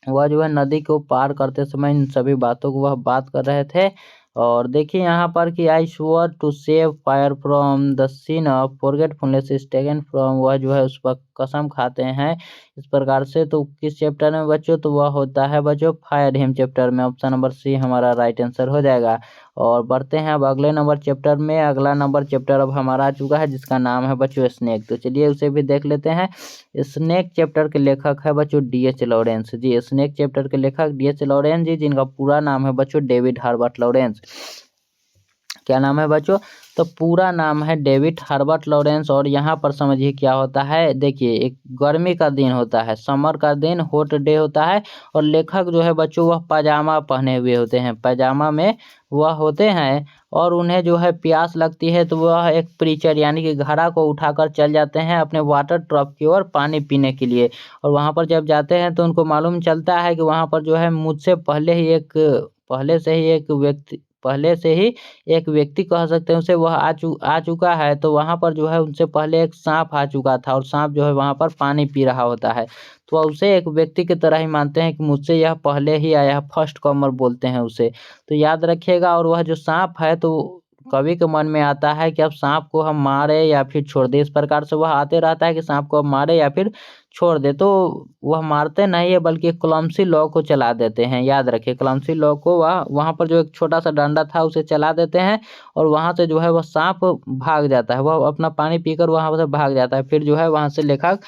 वह जो है नदी को पार करते समय इन सभी बातों को वह बात कर रहे थे। और देखिए यहाँ पर कि I swear to save fire from the scene of forgetfulness is taken from, वह जो है उस पर कसम खाते हैं इस प्रकार से। तो किस चैप्टर में बच्चों? तो वह होता है बच्चों फायर हिम चैप्टर में। ऑप्शन नंबर सी हमारा राइट आंसर हो जाएगा। और बढ़ते हैं अब अगले नंबर चैप्टर में। अगला नंबर चैप्टर अब हमारा आ चुका है जिसका नाम है बच्चों स्नेक, तो चलिए उसे भी देख लेते हैं। स्नेक चैप्टर के लेखक है बच्चों डी.एच. लॉरेंस जी। स्नेक चैप्टर के लेखक डी.एच. लॉरेंस जी, जिनका पूरा नाम है बच्चों डेविड हर्बर्ट लॉरेंस। क्या नाम है बच्चों? तो पूरा नाम है डेविड हर्बर्ट लॉरेंस। और यहाँ पर समझिए क्या होता है। देखिए एक गर्मी का दिन होता है, समर का दिन, हॉट डे होता है, और लेखक जो है बच्चों वह पैजामा पहने हुए होते हैं, पैजामा में वह होते हैं, और उन्हें जो है प्यास लगती है तो वह एक प्रीचर यानी कि घड़ा को उठाकर चल जाते हैं अपने वाटर ट्रॉप की ओर पानी पीने के लिए। और वहाँ पर जब जाते हैं तो उनको मालूम चलता है कि वहाँ पर जो है मुझसे पहले से ही एक व्यक्ति कह सकते हैं उसे, वह आ चुका है। तो वहाँ पर जो है उनसे पहले एक सांप आ चुका था, और सांप जो है वहाँ पर पानी पी रहा होता है, तो उसे एक व्यक्ति की तरह ही मानते हैं कि मुझसे यह पहले ही आया, फर्स्ट कमर बोलते हैं उसे, तो याद रखिएगा। और वह जो सांप है तो कवि के मन में आता है कि अब सांप को हम मारे या फिर छोड़ दे, इस प्रकार से वह आते रहता है कि सांप को अब मारे या फिर छोड़ दे। तो वह मारते नहीं है बल्कि क्लमसी लॉ को चला देते हैं, याद रखिए क्लमसी लॉ को। वहाँ पर जो एक छोटा सा डंडा था उसे चला देते हैं, और वहाँ से जो है वह सांप भाग जाता है, वह अपना पानी पीकर वहाँ से भाग जाता है। फिर जो है वहाँ से लेखक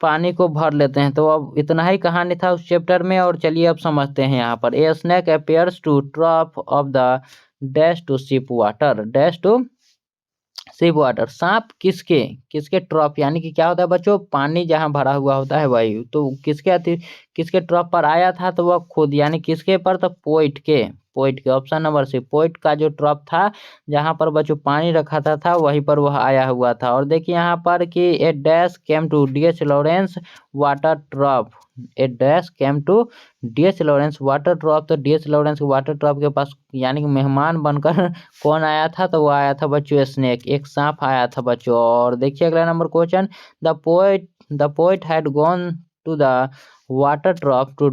पानी को भर लेते हैं। तो अब इतना ही कहानी था उस चैप्टर में। और चलिए अब समझते हैं यहाँ पर। A snake appears to trough of the dash to sip water, सांप किसके ट्रॉप यानी कि क्या होता है बच्चों, पानी जहाँ भरा हुआ होता है वही, तो किसके ट्रॉप पर आया था, तो वह खुद यानी किसके पर, तो पोइट के। ऑप्शन नंबर सी, पोइट का जो ट्रॉप था जहाँ पर बच्चों पानी रखा था वहीं पर वह आया हुआ था। और देखिए यहाँ पर कि a dash came to D H. Lawrence water trough, a dash came to D H. Lawrence water trough, तो डी.एच. लॉरेंस के वाटर ट्रॉप के पास यानी कि मेहमान बनकर कौन आया था, तो वो आया था बच्चों स्नेक, एक सांप आया था बच्चों। और देखिए अगला number question, the poet had gone to the water trough to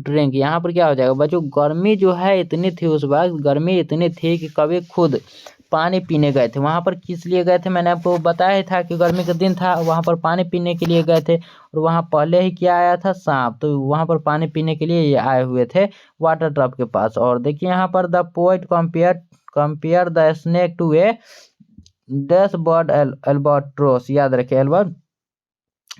drink, यहाँ पर क्या हो जाएगा बच्चों, गर्मी जो है इतनी थी, उस वक्त गर्मी इतनी थी कि कवि खुद पानी पीने गए थे। वहाँ पर किस लिए गए थे, मैंने आपको बताया ही था कि गर्मी का दिन था, वहाँ पर पानी पीने के लिए गए थे। और वहाँ पहले ही क्या आया था, सांप, तो वहाँ पर पानी पीने के लिए ये आए हुए थे वाटर ट्रॉप के पास। और देखिए यहाँ पर the poet compare the snake to a dash bird albatross, याद रखिए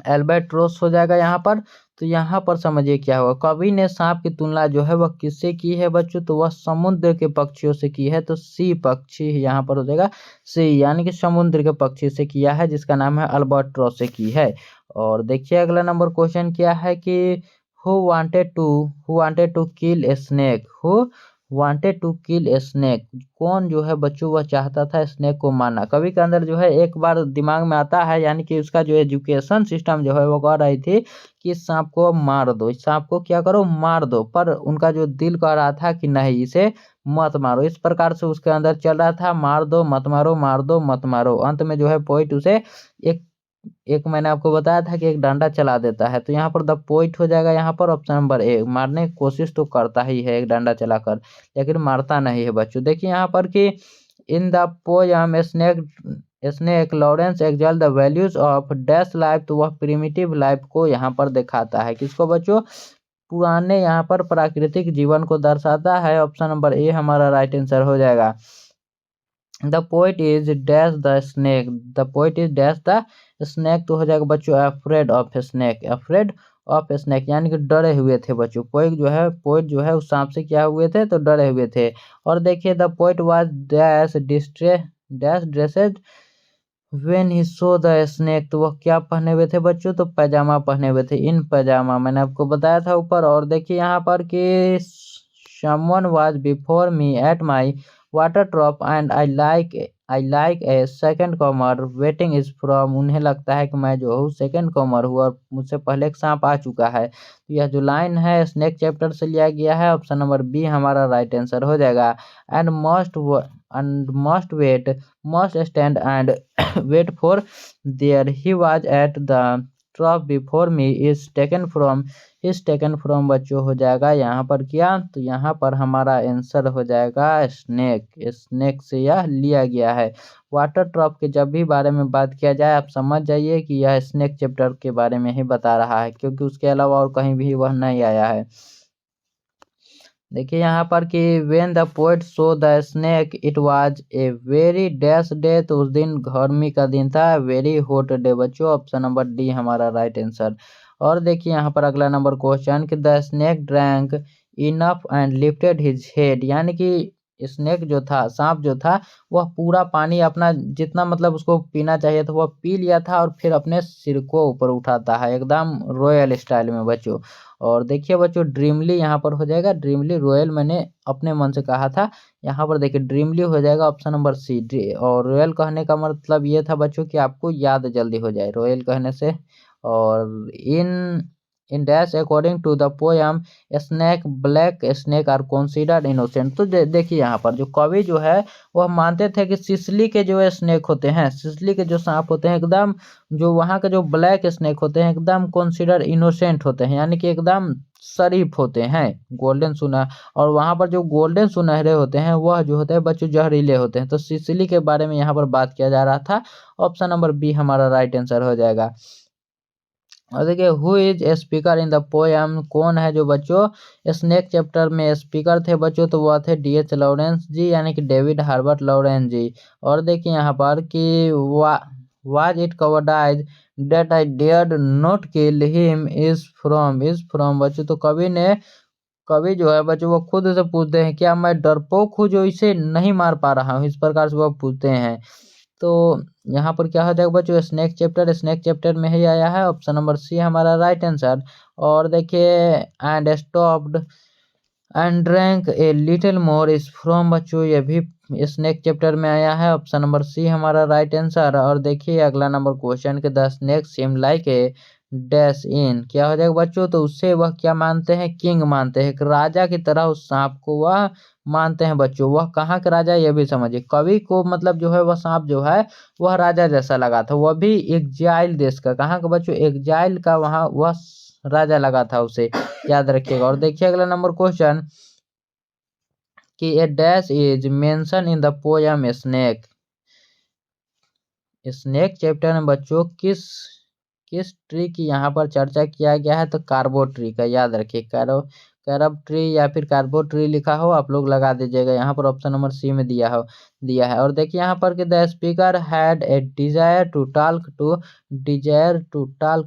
एल्बाट्रोस हो जाएगा यहाँ पर। तो यहाँ पर समझिए क्या होगा, कवि ने सांप की तुलना जो है वह किससे की है बच्चों, तो वह समुद्र के पक्षियों से की है। तो सी पक्षी यहाँ पर हो जाएगा सी, यानी कि समुद्र के पक्षी से किया है, जिसका नाम है अल्बाट्रोस से की है। और देखिए अगला नंबर क्वेश्चन क्या है कि who wanted to kill a snake, wanted to kill a snake, कौन जो है बच्चों वह चाहता था स्नेक को मारना। कवि के अंदर जो है एक बार दिमाग में आता है, यानी कि उसका जो एजुकेशन सिस्टम जो है वो कह रही थी कि इस सांप को मार दो, इस सांप को क्या करो मार दो, पर उनका जो दिल कह रहा था कि नहीं इसे मत मारो। इस प्रकार से उसके अंदर चल रहा था मार दो मत मारो, मार दो मत मारो। अंत में जो है पोइट उसे एक एक मैंने आपको बताया था कि एक डंडा चला देता है, तो यहाँ पर द पोइट हो जाएगा। यहाँ पर ऑप्शन नंबर ए, मारने की कोशिश तो करता ही है एक डंडा चलाकर, लेकिन मारता नहीं है बच्चों। देखिए यहाँ पर कि in the poem snake snake Lawrence exalt the values of dash life, तो वह प्रिमिटिव लाइफ को यहाँ पर दिखाता है। किसको बच्चों, पुराने यहाँ पर प्राकृतिक जीवन को दर्शाता है। ऑप्शन नंबर ए हमारा राइट आंसर हो जाएगा। The poet is dash the snake, the poet is dash the snake, तो हो जाएगा बच्चों afraid of snake, afraid of snake, यानी कि डरे हुए थे बच्चों। पोइट जो है उस सांप से क्या हुए थे, तो डरे हुए थे। और देखिए the poet was dash dash dressed when he saw the snake, तो वह क्या पहने हुए थे बच्चों, तो पैजामा पहने हुए थे, इन पैजामा, मैंने आपको बताया था ऊपर। और देखिए यहाँ पर कि someone was before me at my water drop and I like a second comer waiting is from, उन्हें लगता है कि मैं जो हूँ सेकंड कॉमर हूँ और मुझसे पहले एक सांप आ चुका है। तो यह जो लाइन है स्नेक चैप्टर से लिया गया है। ऑप्शन नंबर बी हमारा राइट आंसर हो जाएगा। And must wait must stand and wait for there he was at the trough before me is taken from बच्चों हो जाएगा यहाँ पर क्या, तो यहाँ पर हमारा आंसर हो जाएगा स्नेक, स्नेक से यह लिया गया है। वाटर ट्रॉप के जब भी बारे में बात किया जाए आप समझ जाइए कि यह स्नेक चैप्टर के बारे में ही बता रहा है, क्योंकि उसके अलावा और कहीं भी वह नहीं आया है। देखिए यहाँ पर कि when the poet so the snake it was a very dash day, तो उस दिन गर्मी का दिन था, वेरी हॉट डे बच्चों। ऑप्शन नंबर डी हमारा राइट आंसर। और देखिए यहाँ पर अगला नंबर क्वेश्चन कि the snake drank enough and lifted his head, यानी कि स्नेक जो था, सांप जो था, वह पूरा पानी अपना जितना मतलब उसको पीना चाहिए था वह पी लिया था और फिर अपने सिर को ऊपर उठाता है एकदम रॉयल स्टाइल में बच्चों। और देखिए बच्चों ड्रीमली यहाँ पर हो जाएगा, ड्रीमली, रॉयल मैंने अपने मन से कहा था, यहाँ पर देखिए ड्रीमली हो जाएगा ऑप्शन नंबर सी। और रॉयल कहने का मतलब ये था बच्चों कि आपको याद जल्दी हो जाए रॉयल कहने से। और in dash according to the poem snake black snake are considered innocent, तो देखिए यहाँ पर जो कवि जो है वह मानते थे कि सिसिली के जो स्नेक होते हैं, सिसिली के जो सांप होते हैं एकदम, जो वहाँ के जो ब्लैक स्नेक होते हैं एकदम कंसीडर इनोसेंट होते हैं, यानी कि एकदम शरीफ होते हैं, गोल्डन सुना। और वहाँ पर जो गोल्डन सुनहरे होते हैं वह जो होते हैं बच्चों जहरीले होते हैं। तो सिसिली के बारे में यहाँ पर बात किया जा रहा था। ऑप्शन नंबर बी हमारा राइट आंसर हो जाएगा। और देखिए who is speaker in the poem, कौन है जो बच्चों स्नेक चैप्टर में स्पीकर थे बच्चों, तो वह थे डी.एच. लॉरेंस जी, यानी कि डेविड हार्बर्ट लॉरेंस जी। और देखिए यहाँ पर कि was it cowardice that I dared not kill him is from बच्चों, तो कवि जो है बच्चों वो खुद से पूछते हैं क्या मैं डरपोक हूँ जो इसे नहीं मार पा रहा हूँ, इस प्रकार से वह पूछते हैं। तो यहाँ पर क्या हो जाएगा बच्चों स्नेक चैप्टर में ही आया है। ऑप्शन नंबर सी हमारा राइट आंसर। और देखिए and stopped and drank a little more is from बच्चों, ये भी स्नेक चैप्टर में आया है। ऑप्शन नंबर सी हमारा राइट आंसर। और देखिए अगला नंबर क्वेश्चन के the snake same like a dash in, क्या हो जाएगा बच्चों, तो उससे वह क्या मानते हैं, किंग मानते हैं, एक राजा की तरह उस सांप को वह मानते हैं बच्चों। वह कहाँ के राजा ये भी समझिए, कवि को मतलब जो है वह सांप जो है वह राजा जैसा लगा था, वह भी एग्जाइल देश का, कहाँ का बच्चों, एग्जाइल का, वहाँ वह राजा लगा था उसे, याद रखिएगा। और देखिए अगला नंबर क्वेश्चन कि a dash is mention in the poem snake, snake chapter में बच्चों किस ट्री की यहाँ पर चर्चा किया गया है, तो कार्बो ट्री का, याद रखिए कैरब ट्री या फिर कार्बो ट्री लिखा हो आप लोग लगा दीजिएगा, यहाँ पर ऑप्शन नंबर सी में दिया है। और देखिए यहाँ पर कि the speaker had a desire to talk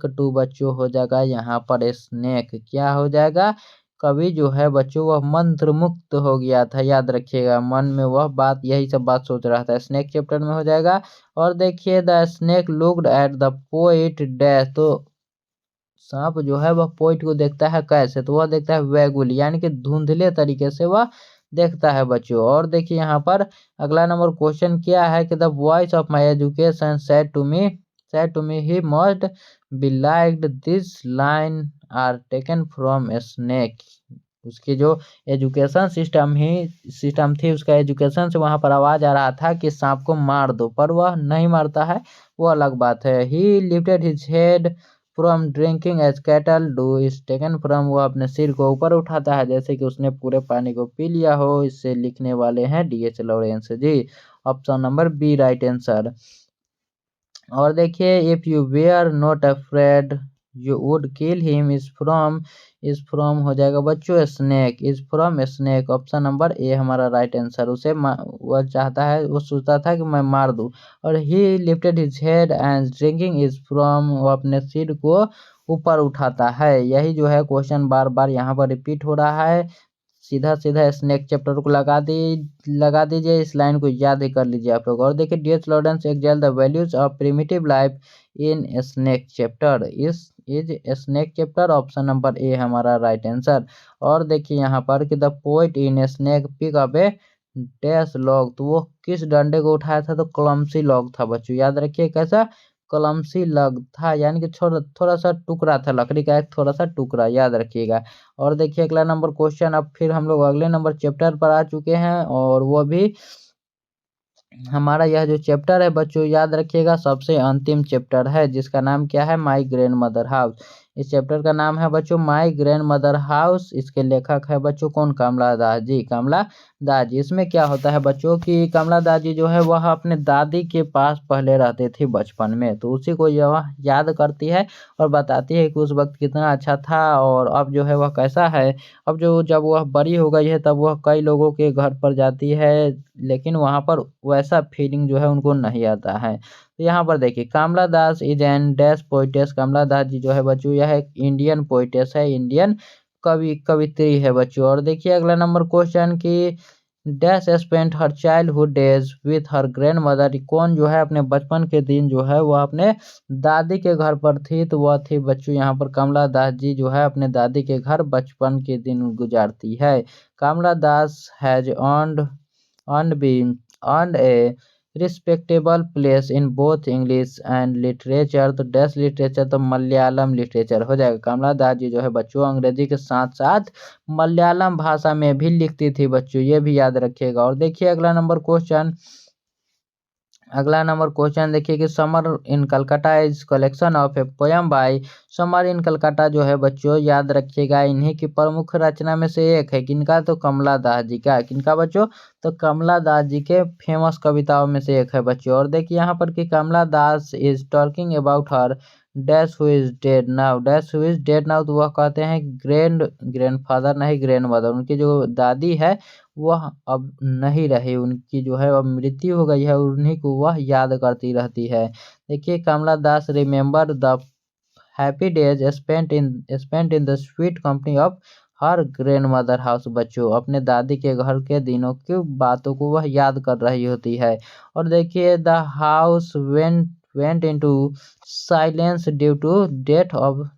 to बच्चों हो जाएगा यहाँ पर स्नेक, क्या हो जाएगा, कवि जो है बच्चों वह मंत्र मुक्त हो गया था, याद रखिएगा, मन में वह बात यही सब बात सोच रहा था, स्नेक चैप्टर में हो जाएगा। और देखिए the snake looked at the poet dash, तो सांप जो है वह पोइट को देखता है कैसे, तो वह देखता है वैगुल, यानी कि धुंधले तरीके से वह देखता है बच्चों। और देखिए यहाँ पर अगला नंबर क्वेश्चन क्या है कि the voice of my education said to me he must be liked, this line are taken from a snake. उसकी जो एजुकेशन सिस्टम थी, उसका एजुकेशन से वहां पर आवाज आ रहा था कि सांप को मार दो, पर वह नहीं मारता है, वो अलग बात है। He lifted his head from drinking as cattle do is taken from, वो अपने सिर को ऊपर उठाता है जैसे कि उसने पूरे पानी को पी लिया हो। इससे लिखने वाले हैं DH Lawrence ji. Option number B right answer. और देखिए if you were not afraid you would kill him is from हो जाएगा बच्चों snake, is from snake. Option number A हमारा राइट आंसर। वह चाहता है, वो सोचता था कि मैं मार दूं। और ही lifted his head and drinking is from, वो अपने सिर को ऊपर उठाता है। यही जो है क्वेश्चन बार बार यहाँ पर रिपीट हो रहा है। सीधा सीधा स्नेक चैप्टर को लगा दीजिए, इस लाइन को याद ही कर लीजिए आप लोग। और देखिए DH Lawrence excel the values of primitive life in snake chapter, is snake chapter. Option number A हमारा राइट आंसर। और देखिए यहाँ पर कि the poet in snake pick up a dash log, तो वो किस डंडे को उठाया था, तो क्लमसी लॉग था बच्चों। याद रखिए कैसा कलमसी लग था, यानी कि थोड़ा थोड़ा सा टुकड़ा था, लकड़ी का एक थोड़ा सा टुकड़ा, याद रखिएगा। और देखिए अगला नंबर क्वेश्चन, अब फिर हम लोग अगले नंबर चैप्टर पर आ चुके हैं, और वो भी हमारा यह जो चैप्टर है बच्चों याद रखिएगा सबसे अंतिम चैप्टर है, जिसका नाम क्या है, माई ग्रैंड मदर हाउस। इस चैप्टर का नाम है बच्चों माई ग्रैंड मदर हाउस। इसके लेखक है बच्चों कौन, कमला दास जी, कमला दास जी। इसमें क्या होता है बच्चों की कमला दास जी जो है वह अपने दादी के पास पहले रहते थे बचपन में, तो उसी को यह याद करती है और बताती है कि उस वक्त कितना अच्छा था और अब जो है वह कैसा है। अब जो जब वह बड़ी हो गई है तब वह कई लोगों के घर पर जाती है, लेकिन वहां पर वैसा फीलिंग जो है उनको नहीं आता है। तो यहाँ पर देखिए Kamala Das is an dash poetess, कमला दास जी जो है बच्चों यह एक इंडियन पोइटेस है, इंडियन कवित्री है बच्चों। और देखिए अगला नंबर क्वेश्चन की dash spent her childhood days with her grand mother, कौन जो है अपने बचपन के दिन जो है वह अपने दादी के घर पर थी, तो वह थी बच्चों यहाँ पर कमला दास जी जो है अपने दादी के घर बचपन के दिन गुजारती है। कमला Das has earned a respectable place in both English and literature, तो डैश लिटरेचर तो मलयालम लिटरेचर हो जाएगा। कमला दास जी जो है बच्चों अंग्रेजी के साथ साथ मलयालम भाषा में भी लिखती थी बच्चों, ये भी याद रखिएगा। और देखिए अगला नंबर क्वेश्चन देखिए कि summer in Calcutta is collection of a poem by, summer in Calcutta जो है बच्चों याद रखिएगा इन्हीं की प्रमुख रचना में से एक है, किनका, तो कमला दास जी का, किनका बच्चों, तो कमला दास जी के फेमस कविताओं में से एक है बच्चों। और देखिए यहाँ पर कि Kamala Das is talking about her dash who is dead now, dash who is dead now, तो वह कहते हैं ग्रैंडफादर नहीं ग्रैंड मदर, उनकी जो दादी है वह अब नहीं रही, उनकी जो है अब मृत्यु हो गई है, उन्हीं को वह याद करती रहती है। देखिए Kamala Das remember the happy days spent in the sweet company of her grandmother house, बच्चों अपने दादी के घर के दिनों की बातों को वह याद कर रही होती है। और देखिए the house went into silence due to death of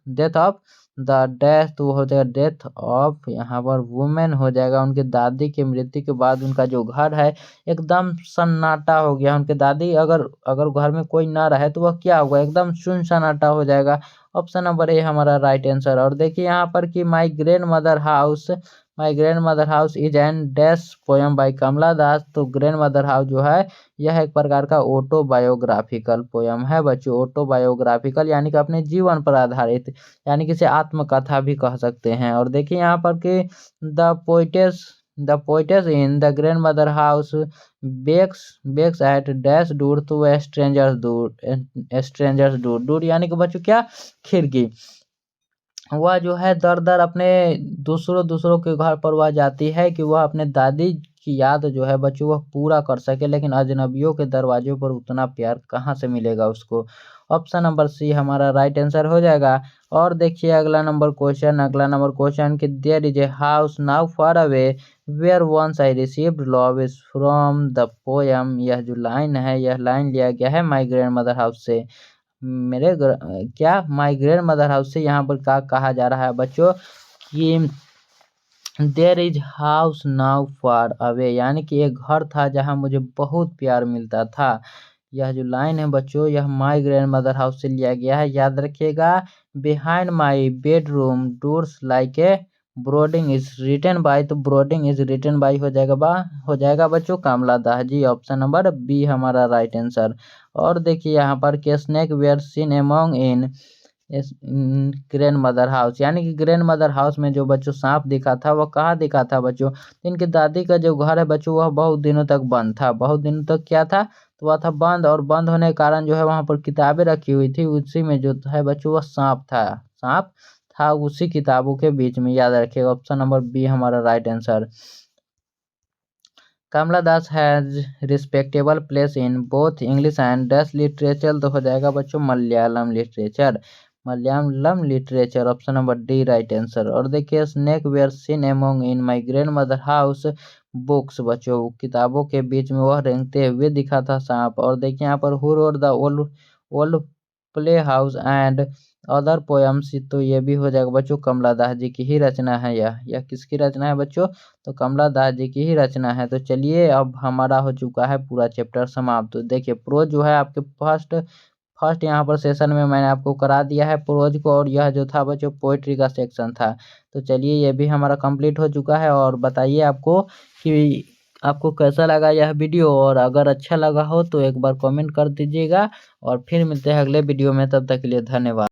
the death, तो हो जाएगा डेथ ऑफ, यहाँ पर वुमेन हो जाएगा, उनके दादी की मृत्यु के बाद उनका जो घर है एकदम सन्नाटा हो गया। उनके दादी अगर अगर घर में कोई ना रहे तो वह क्या होगा, एकदम सुन सन्नाटा हो जाएगा। ऑप्शन नंबर ए हमारा राइट आंसर। और देखिए यहाँ पर कि my grandmother house is an dash poem by Kamala Das, तो ग्रैंड मदर हाउस जो है यह एक प्रकार का ऑटोबायोग्राफिकल पोयम है बच्चों, ऑटोबायोग्राफिकल यानी कि अपने जीवन पर आधारित, यानी कि इसे आत्मकथा भी कह सकते हैं। और देखिए यहाँ पर कि the poetess in the grandmother house begs at dash door, तो वह स्ट्रेंजर्स डूर यानी कि बच्चों क्या, खिड़की। वह जो है दर दर अपने दूसरों के घर पर वह जाती है कि वह अपने दादी की याद जो है बच्चों वह पूरा कर सके, लेकिन अजनबियों के दरवाजों पर उतना प्यार कहाँ से मिलेगा उसको। ऑप्शन नंबर सी हमारा राइट आंसर हो जाएगा। और देखिए अगला नंबर क्वेश्चन कि there is a house now far away where once I received love is from the poem, यह जो लाइन है यह लाइन लिया गया है माई ग्रैंड मदर हाउस से, क्या माई ग्रैंड मदर हाउस से। यहाँ पर क्या कहा जा रहा है बच्चों कि there is house now far away, यानी कि एक घर था जहाँ मुझे बहुत प्यार मिलता था। यह जो लाइन है बच्चों, यह माई ग्रैंड मदर हाउस से लिया गया है, याद रखिएगा। Behind my bedroom doors like a brooding is written by, तो ब्रोडिंग इज रिटन बाय हो जाएगा बच्चों Kamala Das ji. Option number B हमारा राइट आंसर। और देखिए यहाँ पर के snake were seen among in grandmother house, यानी कि ग्रैंड मदर हाउस में जो बच्चों सांप दिखा था वह कहाँ दिखा था बच्चों? इनकी दादी का जो घर है बच्चों वह बहुत दिनों तक बंद था। बहुत दिनों तक क्या था? तो वह था बंद, और बंद होने के कारण जो है वहां पर किताबें रखी हुई थी, उसी में जो है बच्चों वह सांप था। सांप था उसी किताबों के बीच में, याद रखिएगा। ऑप्शन नंबर बी हमारा right answer. Kamala Das has respectable place in both English and Dutch literature, तो हो जाएगा बच्चों Malayalam literature. Malayalam literature, option number D right answer. और देखिए snake were seen among in my grandmother house books, बच्चों किताबों के बीच में वह रेंगते हुए दिखा था सांप। और देखिए यहाँ पर who wrote the old old play house and other poems, तो ये भी हो जाएगा बच्चों कमला दास जी की ही रचना है। यह किसकी रचना है बच्चों? तो कमला दास जी की ही रचना है। तो चलिए अब हमारा हो चुका है पूरा चैप्टर समाप्त। तो देखिए प्रोज जो है आपके फर्स्ट फर्स्ट यहाँ पर सेशन में मैंने आपको करा दिया है प्रोज को, और यह जो था बच्चों पोइट्री का सेक्शन था। तो चलिए ये भी हमारा कंप्लीट हो चुका है। और बताइए आपको कि आपको कैसा लगा यह वीडियो, और अगर अच्छा लगा हो तो एक बार कमेंट कर दीजिएगा। और फिर मिलते हैं अगले वीडियो में, तब तक के लिए धन्यवाद।